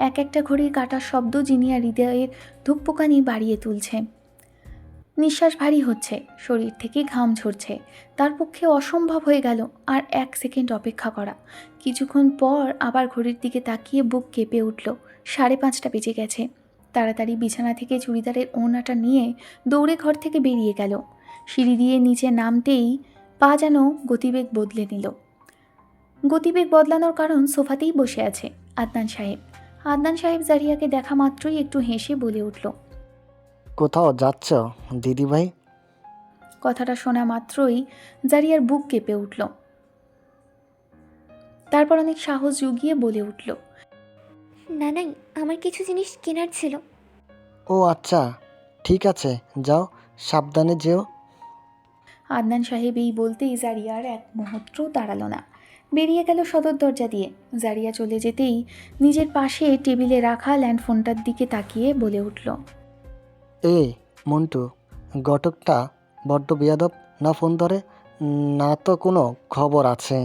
এক একটা ঘড়ির কাঁটার শব্দ জিনিয়ার হৃদয়ের ধুকপোকানি বাড়িয়ে তুলছে। নিঃশ্বাস ভারী হচ্ছে, শরীর থেকে ঘাম ঝরছে। তার পক্ষে অসম্ভব হয়ে গেল আর 1 সেকেন্ড অপেক্ষা করা। কিছুক্ষণ পর আবার ঘড়ির দিকে তাকিয়ে বুক কেঁপে উঠল। 5:30 বেজে গেছে। তাড়াতাড়ি বিছানা থেকে চুড়িদারের ওড়নাটা নিয়ে দৌড়ে ঘর থেকে বেরিয়ে গেল। সিঁড়ি দিয়ে নিচে নামতেই পা যেন গতিবেগ বদলে নিল। গতিবেগ বদলানোর কারণ সোফাতেই বসে আছে আদনান সাহেব। আদনান সাহেব জারিয়াকে দেখা মাত্রই একটু হেসে বলে উঠল, কোথাও যাচ্ছ দিদিভাই? কথাটা শোনা মাত্রই জারিয়ার বুক কেঁপে উঠল। তারপর অনেক সাহস জুগিয়ে বলে উঠল, না নাই, আমার কিছু জিনিস কেনার ছিল। ও আচ্ছা, ঠিক আছে, যাও, সাবধানে যেও। আদনান সাহেব এই বলতেই জারিয়ার এক মুহূর্ত দাঁড়ালো না, বেরিয়ে গেল সদর দরজা দিয়ে। জারিয়া চলে যেতেই নিজের পাশে টেবিলে রাখা ল্যান্ডফোনটার দিকে তাকিয়ে বলে উঠল, এই মন্টু, ঘটকটা বড্ড বেয়াদব না ফোন ধরে, না তো কোনো খবর আছে?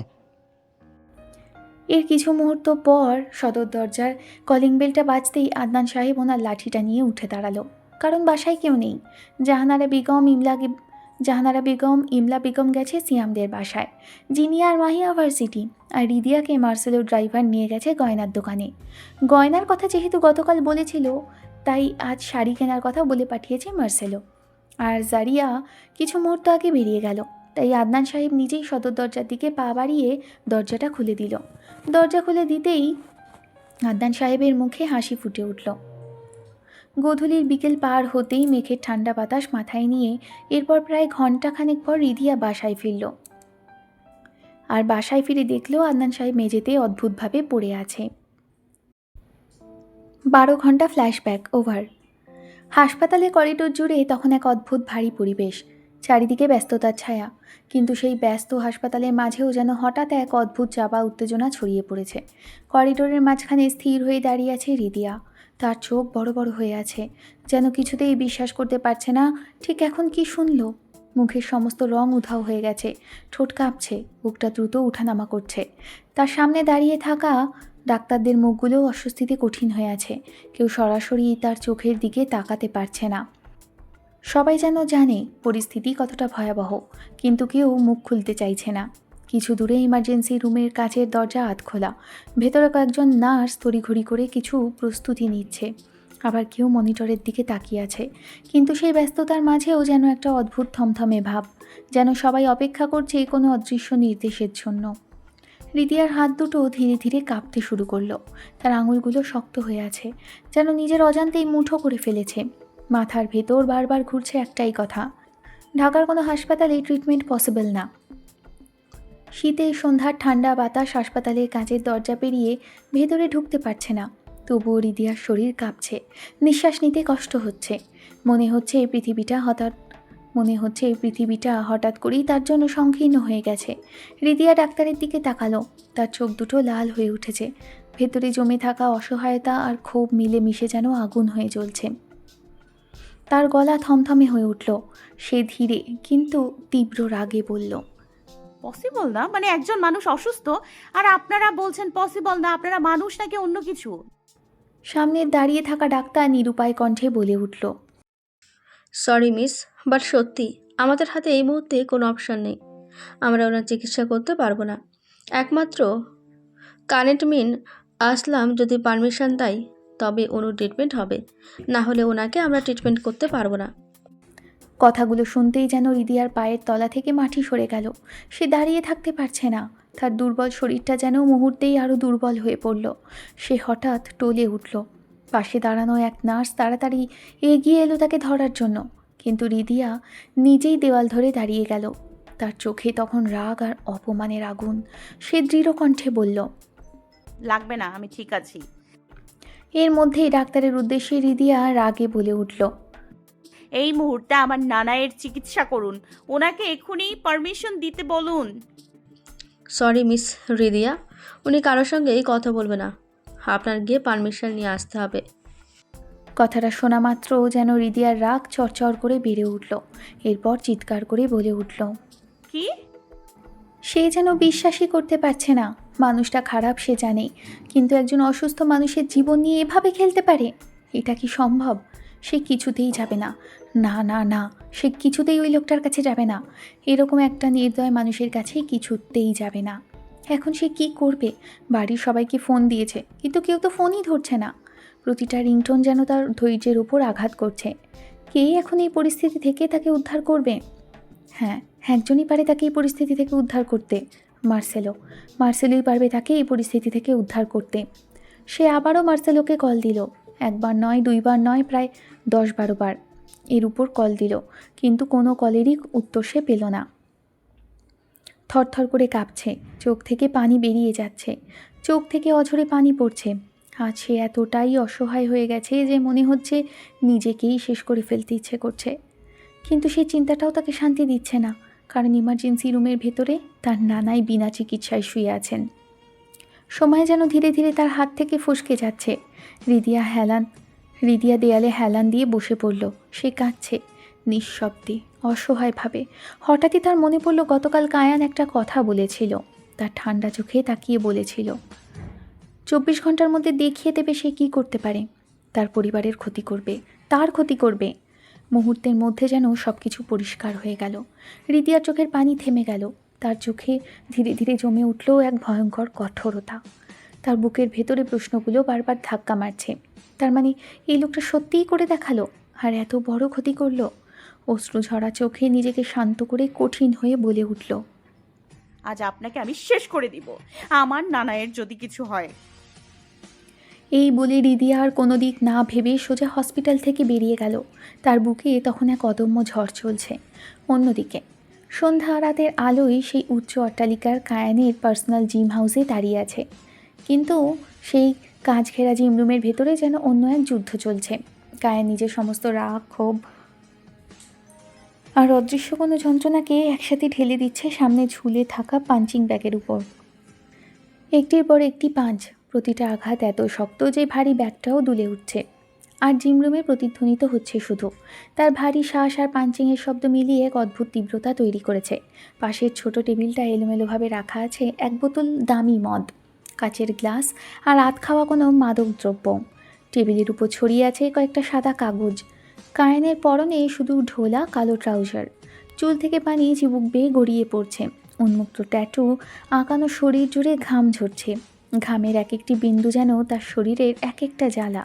এর কিছু মুহূর্ত পর সদর দরজার কলিং বেলটা বাজতেই আদনান সাহেব ওনার লাঠিটা নিয়ে উঠে দাঁড়ালো, কারণ বাসায় কেউ নেই। জাহানারা বেগম ইমলা বেগম গেছে সিয়ামদের বাসায়। জিনিয়া আর মাহিয়া ভার্সিটি, আর রিদিয়াকে মার্সেলো ড্রাইভার নিয়ে গেছে গয়নার দোকানে। গয়নার কথা যেহেতু গতকাল বলেছিল, তাই আজ শাড়ি কেনার কথা বলে পাঠিয়েছে মার্সেলো। আর জারিয়া কিছু মুহূর্ত আগে বেরিয়ে গেল, তাই আদনান সাহেব নিজেই সদর দরজার দিকে পা বাড়িয়ে দরজাটা খুলে দিল। দরজা খুলে দিতেই আদনান সাহেবের মুখে হাসি ফুটে উঠল। গোধূলির বিকেল পার হতেই মেঘের ঠান্ডা বাতাস মাথায় নিয়ে এরপর প্রায় ঘণ্টাখানেক পর রিধিয়া বাসায় ফিরল। আর বাসায় ফিরে দেখল আদনান সাহেব মেঝেতে অদ্ভুতভাবে পড়ে আছে। 12 ঘন্টা ফ্ল্যাশব্যাক ওভার। হাসপাতালের করিডোর জুড়ে তখন এক অদ্ভুত ভারী পরিবেশ, চারিদিকে ব্যস্ততার ছায়া, কিন্তু সেই ব্যস্ত হাসপাতালের মাঝেও যেন হঠাৎ এক অদ্ভুত চাপা উত্তেজনা ছড়িয়ে পড়েছে। করিডোরের মাঝখানে স্থির হয়ে দাঁড়িয়ে আছে রিদিয়া। তার চোখ বড় বড় হয়ে আছে, যেন কিছুতেই বিশ্বাস করতে পারছে না ঠিক এখন কি শুনল। মুখের সমস্ত রং উধাও হয়ে গেছে, ঠোঁট কাঁপছে, বুকটা দ্রুত উঠানামা করছে। তার সামনে দাঁড়িয়ে থাকা ডাক্তারদের মুখগুলোও অস্বস্তিতে কঠিন হয়ে আছে, কেউ সরাসরি তার চোখের দিকে তাকাতে পারছে না। সবাই যেন জানে পরিস্থিতি কতটা ভয়াবহ, কিন্তু কেউ মুখ খুলতে চাইছে না। কিছু দূরে ইমার্জেন্সি রুমের কাচের দরজা আধখোলা, ভেতরে কয়েকজন নার্স তড়িঘড়ি করে কিছু প্রস্তুতি নিচ্ছে, আবার কেউ মনিটরের দিকে তাকিয়ে আছে। কিন্তু সেই ব্যস্ততার মাঝেও যেন একটা অদ্ভুত থমথমে ভাব, যেন সবাই অপেক্ষা করছে কোনো অদৃশ্য নির্দেশের জন্য। রিদিয়ার হাত দুটো ধীরে ধীরে কাঁপতে শুরু করলো, তার আঙুলগুলো শক্ত হয়ে আছে, যেন নিজের অজান্তেই মুঠো করে ফেলেছে। মাথার ভেতর বারবার ঘুরছে একটাই কথা, ঢাকার কোনো হাসপাতালে ট্রিটমেন্ট পসিবল না। শীতে সন্ধ্যার ঠান্ডা বাতাস হাসপাতালের কাঁচের দরজা পেরিয়ে ভেতরে ঢুকতে পারছে না, তবুও রিদিয়ার শরীর কাঁপছে, নিঃশ্বাস নিতে কষ্ট হচ্ছে। মনে হচ্ছে এই পৃথিবীটা হঠাৎ করেই তার জন্য সংকীর্ণ হয়ে গেছে। রিদিয়া ডাক্তারের দিকে তাকালো, তার চোখ দুটো লাল হয়ে উঠেছে, ভেতরে জমে থাকা অসহায়তা আর ক্ষোভ মিলে মিশে যেন আগুন হয়ে জ্বলছে। তার গলা থমথমে হয়ে উঠল, সে ধীরে কিন্তু তীব্র রাগে বলল, পসিবল না মানে একজন মানুষ অসুস্থ আর আপনারা বলছেন পসিবল না? আপনারা মানুষ নাকি অন্য কিছু? সামনে দাঁড়িয়ে থাকা ডাক্তার নিরুপায় কণ্ঠে বলে উঠল, সরি মিস, বাট সত্যি আমাদের হাতে এই মুহূর্তে কোনো অপশন নেই। আমরা ওনার চিকিৎসা করতে পারবো না। একমাত্র কানেটমিন আসলাম যদি পারমিশন দেয় তবে অনুর ট্রিটমেন্ট হবে, না হলে ওনাকে আমরা ট্রিটমেন্ট করতে পারবো না। কথাগুলো শুনতেই যেন রিদিয়ার পায়ের তলা থেকে মাটি সরে গেল। সে দাঁড়িয়ে থাকতে পারছে না, তার দুর্বল শরীরটা যেন মুহূর্তেই আরও দুর্বল হয়ে পড়ল। সে হঠাৎ টলে উঠল। পাশে দাঁড়ানো এক নার্স তাড়াতাড়ি এগিয়ে এলো তাকে ধরার জন্য, কিন্তু রিদিয়া নিজেই দেওয়াল ধরে দাঁড়িয়ে গেল। তার চোখে তখন রাগ আর অপমানের আগুন। সে দৃঢ় কণ্ঠে বলল, লাগবে না, আমি ঠিক আছি। এর মধ্যেই ডাক্তারের উদ্দেশ্যে রিদিয়া রাগে বলে উঠল, এই মুহূর্তে আমার নানায়ের চিকিৎসা করুন, ওনাকে এক্ষুনি পারমিশন দিতে বলুন। সরি মিস রিদিয়া, উনি কারোর সঙ্গেই কথা বলবে না, আপনার গিয়ে পারমিশন নিয়ে আসতে হবে। কথাটা শোনা মাত্র যেন রিদিয়ার রাগ চরচর করে বেড়ে উঠল। এরপর চিৎকার করে বলে উঠল, কি? সে যেন বিশ্বাসই করতে পারছে না। মানুষটা খারাপ সে জানে, কিন্তু একজন অসুস্থ মানুষের জীবন নিয়ে এভাবে খেলতে পারে? এটা কি সম্ভব? সে কিছুতেই যাবে না, না না না, সে কিছুতেই ওই লোকটার কাছে যাবে না। এরকম একটা নির্দয় মানুষের কাছে কিছুতেই যাবে না। এখন সে কি করবে? বাড়ির সবাইকে ফোন দিয়েছে, কিন্তু কেউ তো ফোনই ধরছে না। প্রতিটা রিংটোন যেন তার ধৈর্যের উপর আঘাত করছে। কে এখন এই পরিস্থিতি থেকে তাকে উদ্ধার করবে? হ্যাঁ, একজনই পারে তাকে এই পরিস্থিতি থেকে উদ্ধার করতে, মার্সেলোই পারবে তাকে এই পরিস্থিতি থেকে উদ্ধার করতে। সে আবারও মার্সেলোকে কল দিল, একবার নয়, দুইবার নয়, প্রায় 10-12 বার এর উপর কল দিল, কিন্তু কোনো কলেরই উত্তর সে পেল না। থরথর করে কাঁপছে, চোখ থেকে পানি বেরিয়ে যাচ্ছে, চোখ থেকে অঝরে পানি পড়ছে। আজ সে এতটাই অসহায় হয়ে গেছে যে মনে হচ্ছে নিজেকেই শেষ করে ফেলতে ইচ্ছে করছে। কিন্তু সেই চিন্তাটাও তাকে শান্তি দিচ্ছে না, কারণ ইমার্জেন্সি রুমের ভেতরে তার নানাই বিনা চিকিৎসায় শুয়ে আছেন। সময় যেন ধীরে ধীরে তার হাত থেকে ফসকে যাচ্ছে। রিদিয়া দেয়ালে হেলান দিয়ে বসে পড়ল। সে কাঁদছে, নিঃশব্দে, অসহায়ভাবে। হঠাৎই তার মনে পড়ল গতকাল কায়ান একটা কথা বলেছিল, তার ঠান্ডা চোখে তাকিয়ে বলেছিল 24 ঘন্টার মধ্যে দেখিয়ে দেবে সে কী করতে পারে। তার পরিবারের ক্ষতি করবে, তার ক্ষতি করবে। মুহূর্তের মধ্যে যেন সব কিছু পরিষ্কার হয়ে গেল। রিদিয়ার চোখের পানি থেমে গেল, তার চোখে ধীরে ধীরে জমে উঠল এক ভয়ঙ্কর কঠোরতা। তার বুকের ভেতরে প্রশ্নগুলো বারবার ধাক্কা মারছে। তার মানে এই লোকটা সত্যিই করে দেখালো, আর এত বড় ক্ষতি করলো? অশ্রু ঝরা চোখে নিজেকে শান্ত করে কঠিন হয়ে বলে উঠল, আজ আপনাকে আমি শেষ করে দিব, আমার নানায়ের যদি কিছু হয়। এই বলে রিদিয়া আর কোনো দিক না ভেবে সোজা হসপিটাল থেকে বেরিয়ে গেল। তার বুকে তখন এক অদম্য ঝড় চলছে। অন্যদিকে সন্ধ্যা রাতের আলোয় সেই উচ্চ অট্টালিকার কায়ানের পার্সোনাল জিম হাউসে দাঁড়িয়ে আছে, কিন্তু সেই কাঁচ ঘেরা জিম রুমের ভেতরে যেন অন্য এক যুদ্ধ চলছে। কায়ান নিজের সমস্ত রাগ, ক্ষোভ আর অদৃশ্য কোনো যন্ত্রণাকে একসাথে ঢেলে দিচ্ছে সামনে ঝুলে থাকা পাঞ্চিং ব্যাগের উপর। একটির পর একটি পাঞ্চ, প্রতিটা আঘাত এত শক্ত যে ভারী ব্যাগটাও দুলে উঠছে। আর জিম রুমে প্রতিধ্বনিত হচ্ছে শুধু তার ভারী শ্বাস আর পাঞ্চিংয়ের শব্দ মিলিয়ে এক অদ্ভুত তীব্রতা তৈরি করেছে। পাশের ছোট টেবিলটা এলোমেলোভাবে রাখা আছে এক বোতল দামি মদ, কাচের গ্লাস আর আধ খাওয়া কোনো মাদক দ্রব্য। টেবিলের উপর ছড়িয়ে আছে কয়েকটা সাদা কাগজ। কায়ানের পরনে শুধু ঢোলা কালো ট্রাউজার, চুল থেকে পানি চিবুক বেয়ে গড়িয়ে পড়ছে। উন্মুক্ত ট্যাটু আঁকানো শরীর জুড়ে ঘাম ঝরছে। ঘামের এক একটি বিন্দু যেন তার শরীরের এক একটা জ্বালা।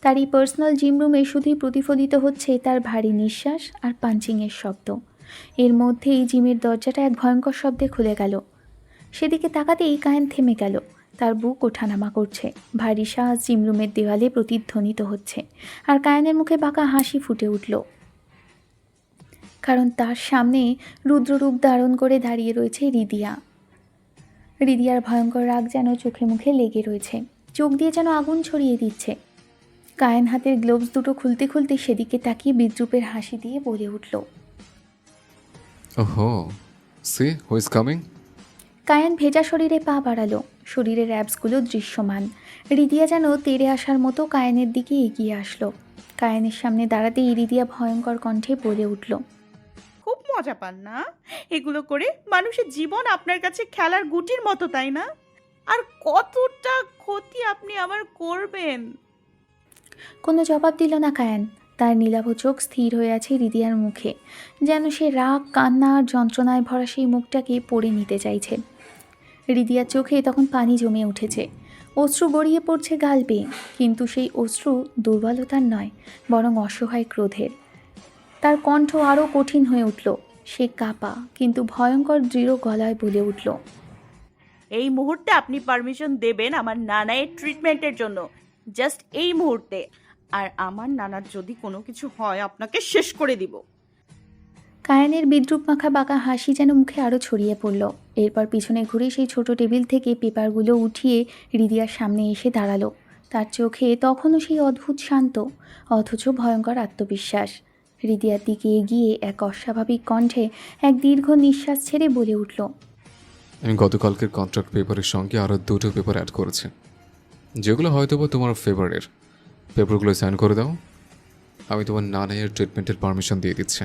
তার এই পার্সোনাল জিম রুমে শুধুই প্রতিফলিত হচ্ছে তার ভারী নিঃশ্বাস আর পাঞ্চিংয়ের শব্দ। এর মধ্যেই জিমের দরজাটা এক ভয়ঙ্কর শব্দে খুলে গেল। সেদিকে তাকাতেই কায়ান থেমে গেল। তার বুক ওঠানামা করছে, ভারী শ্বাস জিম রুমের দেওয়ালে প্রতিধ্বনিত হচ্ছে, আর কায়ানের মুখে বাঁকা হাসি ফুটে উঠল, কারণ তার সামনে রুদ্ররূপ ধারণ করে দাঁড়িয়ে রয়েছে রিদিয়া। রিদিয়ার ভয়ঙ্কর রাগ যেন চোখে মুখে লেগে রয়েছে, চোখ দিয়ে যেন আগুন ছড়িয়ে দিচ্ছে। কায়ান হাতের গ্লোভস দুটো খুলতে খুলতে সেদিকে তাকিয়ে বিদ্রুপের হাসি দিয়ে বলে উঠল, oho, see who is coming. Kayan ভেজা শরীরে পা বাড়ালো, শরীরের অ্যাবসগুলো দৃশ্যমান। রিদিয়া যেন তেড়ে আসার মতো কায়ানের দিকে এগিয়ে আসলো। কায়ানের সামনে দাঁড়াতেই রিদিয়া ভয়ঙ্কর কণ্ঠে বলে উঠল, খুব মজা পান না এগুলো করে? মানুষের জীবন আপনার কাছে খেলার গুটির মতো, তাই না? আর কতটা ক্ষতি আপনি আমার করবেন? কোনো জবাব দিল না কায়ান। তার নীলাভ চোখ স্থির হয়ে আছে রিদিয়ার মুখে, যেন সে রাগ, কান্না আর যন্ত্রণায় ভরা সেই মুখটাকে পড়ে নিতে চাইছে। রিদিয়ার চোখে তখন পানি জমে উঠেছে, অশ্রু গড়িয়ে পড়ছে গাল বেয়ে, কিন্তু সেই অশ্রু দুর্বলতার নয়, বরং অসহায় ক্রোধের। তার কণ্ঠ আরও কঠিন হয়ে উঠল। সে কাঁপা কিন্তু ভয়ঙ্কর দৃঢ় গলায় বলে উঠল, এই মুহূর্তে আপনি পারমিশন দেবেন আমার নানার ট্রিটমেন্টের জন্য, জাস্ট এই মুহূর্তে। আর আমার নানার যদি কোনো কিছু হয় আপনাকে শেষ করে দিব। কায়ানের বিদ্রুপ মাখা বাঁকা হাসি যেন মুখে আরও ছড়িয়ে পড়ল। এরপর পিছনে ঘুরে সেই ছোট টেবিল থেকে পেপারগুলো উঠিয়ে রিদিয়ার সামনে এসে দাঁড়ালো। তার চোখে তখনও সেই অদ্ভুত শান্ত অথচ ভয়ঙ্কর আত্মবিশ্বাস। রিদিয়ার দিকে এগিয়ে এক অস্বাভাবিক কণ্ঠে এক দীর্ঘ নিঃশ্বাস ছেড়ে বলে উঠল, আমি গতকালকের কন্ট্রাক্ট পেপারের সঙ্গে আরও 2টো পেপার অ্যাড করেছি, যেগুলো হয়তো বা তোমার ফেভারের। পেপারগুলো সাইন করে দাও, আমি তোমার নানায়ের ট্রিটমেন্টের পারমিশন দিয়ে দিচ্ছি।